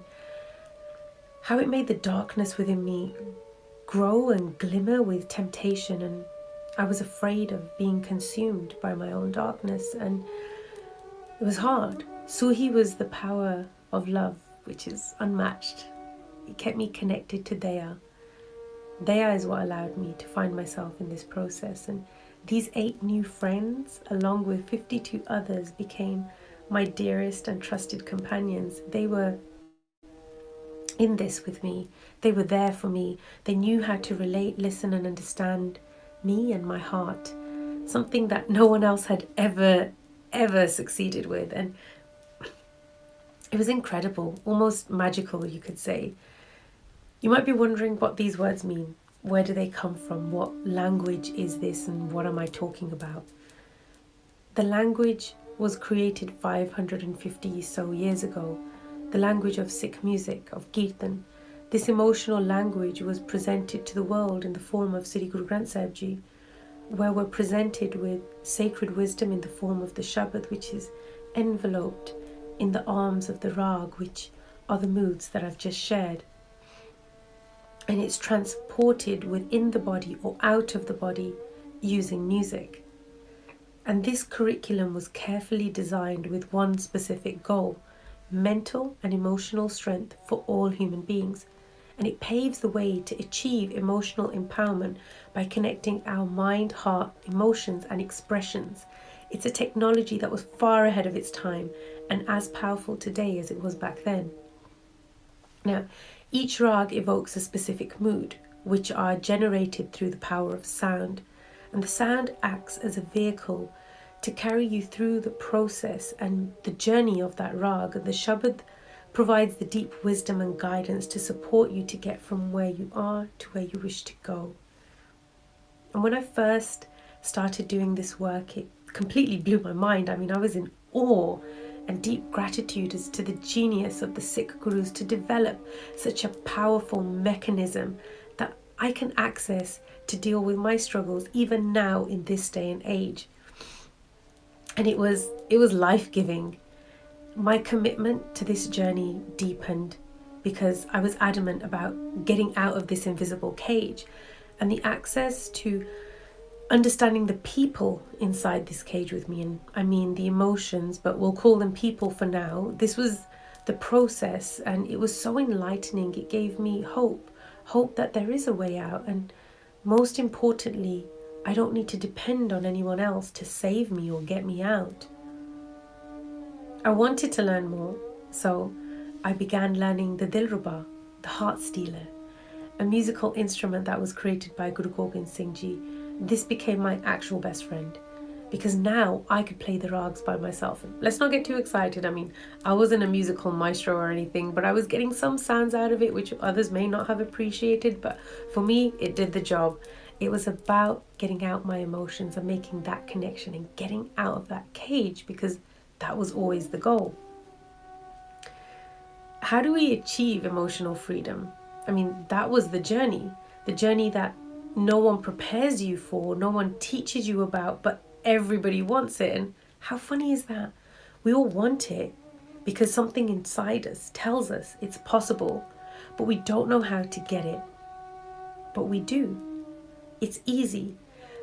how it made the darkness within me grow and glimmer with temptation, and I was afraid of being consumed by my own darkness, and it was hard. Suhi was the power of love, which is unmatched. It kept me connected to Daya. Daya is what allowed me to find myself in this process, and these 8 new friends, along with 52 others, became my dearest and trusted companions. They were in this with me. They were there for me. They knew how to relate, listen, and understand me and my heart. Something that no one else had ever succeeded with. And it was incredible, almost magical, you could say. You might be wondering what these words mean. Where do they come from? What language is this, and what am I talking about? The language was created 550 so years ago. The language of Sikh music, of Kirtan. This emotional language was presented to the world in the form of Sri Guru Granth Sahib Ji, where we're presented with sacred wisdom in the form of the Shabad, which is enveloped in the arms of the Rag, which are the moods that I've just shared. And it's transported within the body or out of the body using music. And this curriculum was carefully designed with one specific goal: mental and emotional strength for all human beings. And it paves the way to achieve emotional empowerment by connecting our mind, heart, emotions, and expressions. It's a technology that was far ahead of its time and as powerful today as it was back then. Now, each rag evokes a specific mood, which are generated through the power of sound. And the sound acts as a vehicle to carry you through the process and the journey of that rag. The Shabad provides the deep wisdom and guidance to support you to get from where you are to where you wish to go. And when I first started doing this work, it completely blew my mind. I mean, I was in awe and deep gratitude as to the genius of the Sikh gurus to develop such a powerful mechanism that I can access to deal with my struggles even now in this day and age. And it was life-giving. My commitment to this journey deepened because I was adamant about getting out of this invisible cage, and the access to understanding the people inside this cage with me, and I mean the emotions, but we'll call them people for now. This was the process, and it was so enlightening. It gave me hope that there is a way out, and most importantly, I don't need to depend on anyone else to save me or get me out. I wanted to learn more, so I began learning the Dilruba, the heart stealer, a musical instrument that was created by Guru Gobind Singh Ji. This became my actual best friend because now I could play the rags by myself. And let's not get too excited. I mean, I wasn't a musical maestro or anything, but I was getting some sounds out of it which others may not have appreciated, but for me, it did the job. It was about getting out my emotions and making that connection and getting out of that cage, because that was always the goal. How do we achieve emotional freedom? I mean, that was the journey that no one prepares you for, no one teaches you about, but everybody wants it. And how funny is that? We all want it because something inside us tells us it's possible, but we don't know how to get it. But we do. It's easy.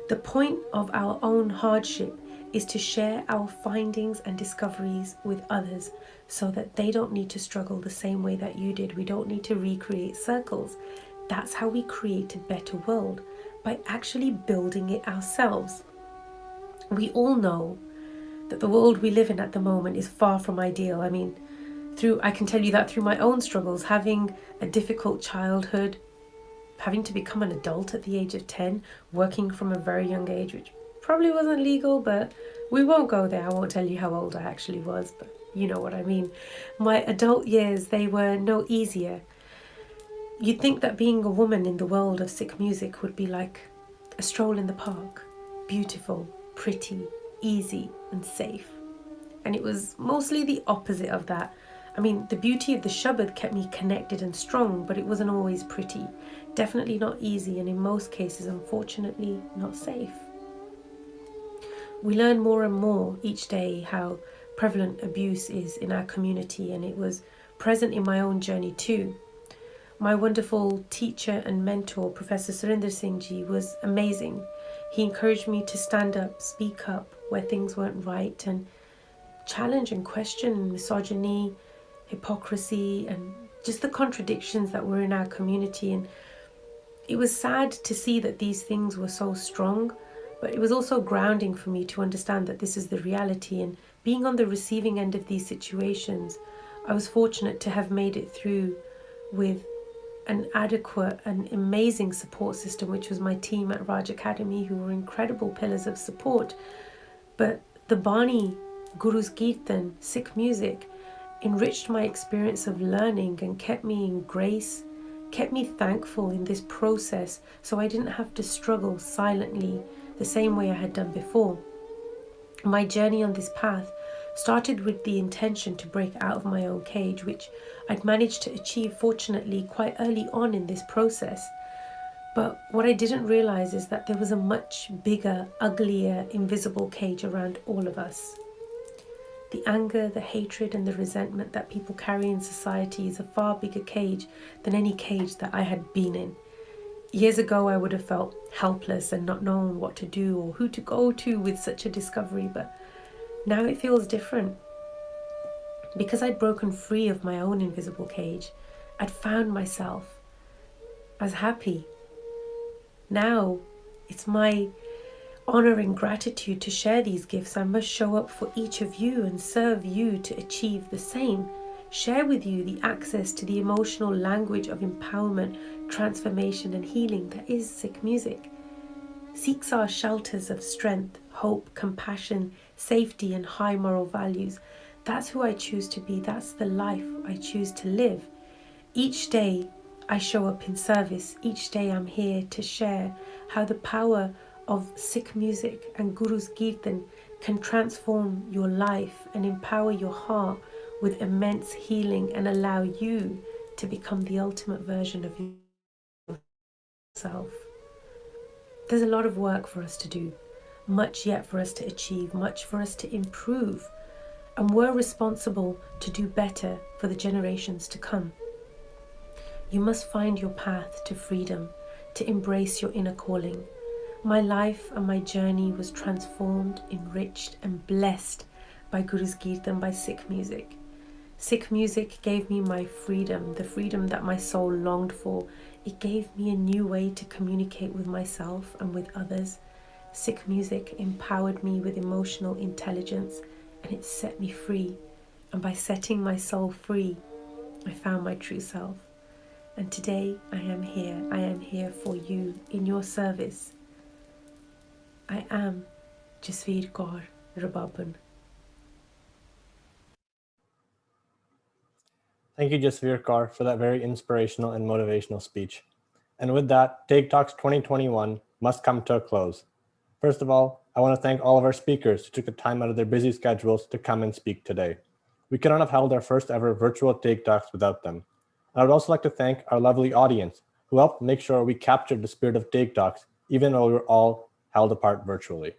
The point of our own hardship is to share our findings and discoveries with others so that they don't need to struggle the same way that you did. We don't need to recreate circles. That's how we create a better world, by actually building it ourselves. We all know that the world we live in at the moment is far from ideal. I mean, I can tell you that through my own struggles, having a difficult childhood, having to become an adult at the age of 10, working from a very young age, which probably wasn't legal, but we won't go there. I won't tell you how old I actually was, but you know what I mean. My adult years, they were no easier. You'd think that being a woman in the world of Sikh music would be like a stroll in the park, beautiful, pretty, easy and safe. And it was mostly the opposite of that. I mean, the beauty of the Shabad kept me connected and strong, but it wasn't always pretty. Definitely not easy, and in most cases, unfortunately, not safe. We learn more and more each day how prevalent abuse is in our community, and it was present in my own journey too. My wonderful teacher and mentor, Professor Surinder Singh Ji, was amazing. He encouraged me to stand up, speak up where things weren't right, and challenge and question misogyny, hypocrisy, and just the contradictions that were in our community. And it was sad to see that these things were so strong, but it was also grounding for me to understand that this is the reality. And being on the receiving end of these situations, I was fortunate to have made it through with an adequate and amazing support system, which was my team at Raj Academy, who were incredible pillars of support. But the Bani, Guru's Kirtan, Sikh music, enriched my experience of learning and kept me in grace, kept me thankful in this process, so I didn't have to struggle silently the same way I had done before. My journey on this path started with the intention to break out of my own cage, which I'd managed to achieve fortunately quite early on in this process. But what I didn't realize is that there was a much bigger, uglier, invisible cage around all of us. The anger, the hatred, and the resentment that people carry in society is a far bigger cage than any cage that I had been in. Years ago, I would have felt helpless and not known what to do or who to go to with such a discovery, but now it feels different. Because I'd broken free of my own invisible cage, I'd found myself, as happy. Now it's my honor and gratitude to share these gifts. I must show up for each of you and serve you to achieve the same. Share with you the access to the emotional language of empowerment, transformation, and healing that is Sikh music. Sikhs are shelters of strength, hope, compassion, safety, and high moral values. That's who I choose to be. That's the life I choose to live. Each day I show up in service. Each day I'm here to share how the power of Sikh music and Guru's Kirtan can transform your life and empower your heart with immense healing and allow you to become the ultimate version of yourself. There's a lot of work for us to do, much yet for us to achieve, much for us to improve, and we're responsible to do better for the generations to come. You must find your path to freedom, to embrace your inner calling. My life and my journey was transformed, enriched, and blessed by Guru's Kirtan, by Sikh music. Sikh music gave me my freedom, the freedom that my soul longed for. It gave me a new way to communicate with myself and with others. Sikh music empowered me with emotional intelligence, and it set me free. And by setting my soul free, I found my true self. And today I am here. I am here for you, in your service. I am Jasveer Kaur Rababan. Thank you, Jasveer Kaur, for that very inspirational and motivational speech. And with that, Tegh Talks 2021 must come to a close. First of all, I want to thank all of our speakers who took the time out of their busy schedules to come and speak today. We could not have held our first ever virtual Tegh Talks without them. I would also like to thank our lovely audience who helped make sure we captured the spirit of Tegh Talks even though we were all held apart virtually.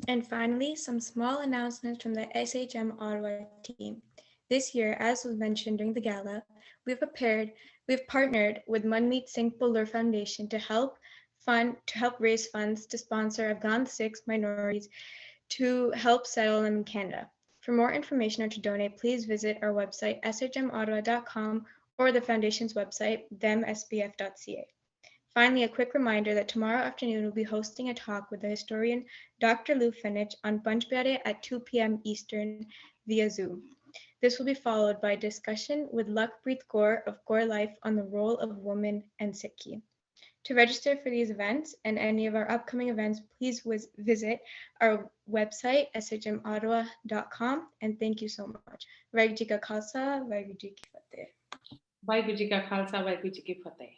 And finally, some small announcements from the SHM Ottawa team. This year, as was mentioned during the gala, we've partnered with Manmeet Singh Puller Foundation to help raise funds to sponsor Afghan Sikhs minorities to help settle them in Canada. For more information or to donate, please visit our website, shmottawa.com, or the foundation's website, themsbf.ca. Finally, a quick reminder that tomorrow afternoon we'll be hosting a talk with the historian Dr. Lou Finich on Panchpyare at 2 p.m. Eastern via Zoom. This will be followed by a discussion with Lakpreet Kaur of Kaur Life on the role of women and Sikhi. To register for these events and any of our upcoming events, please visit our website, shmottawa.com, and thank you so much. Vaheguru Ji Ka Khalsa, Vaheguru Ji Ki Fateh. Vaheguru Ji Ka Khalsa, Vaheguru Ji Ki Fateh.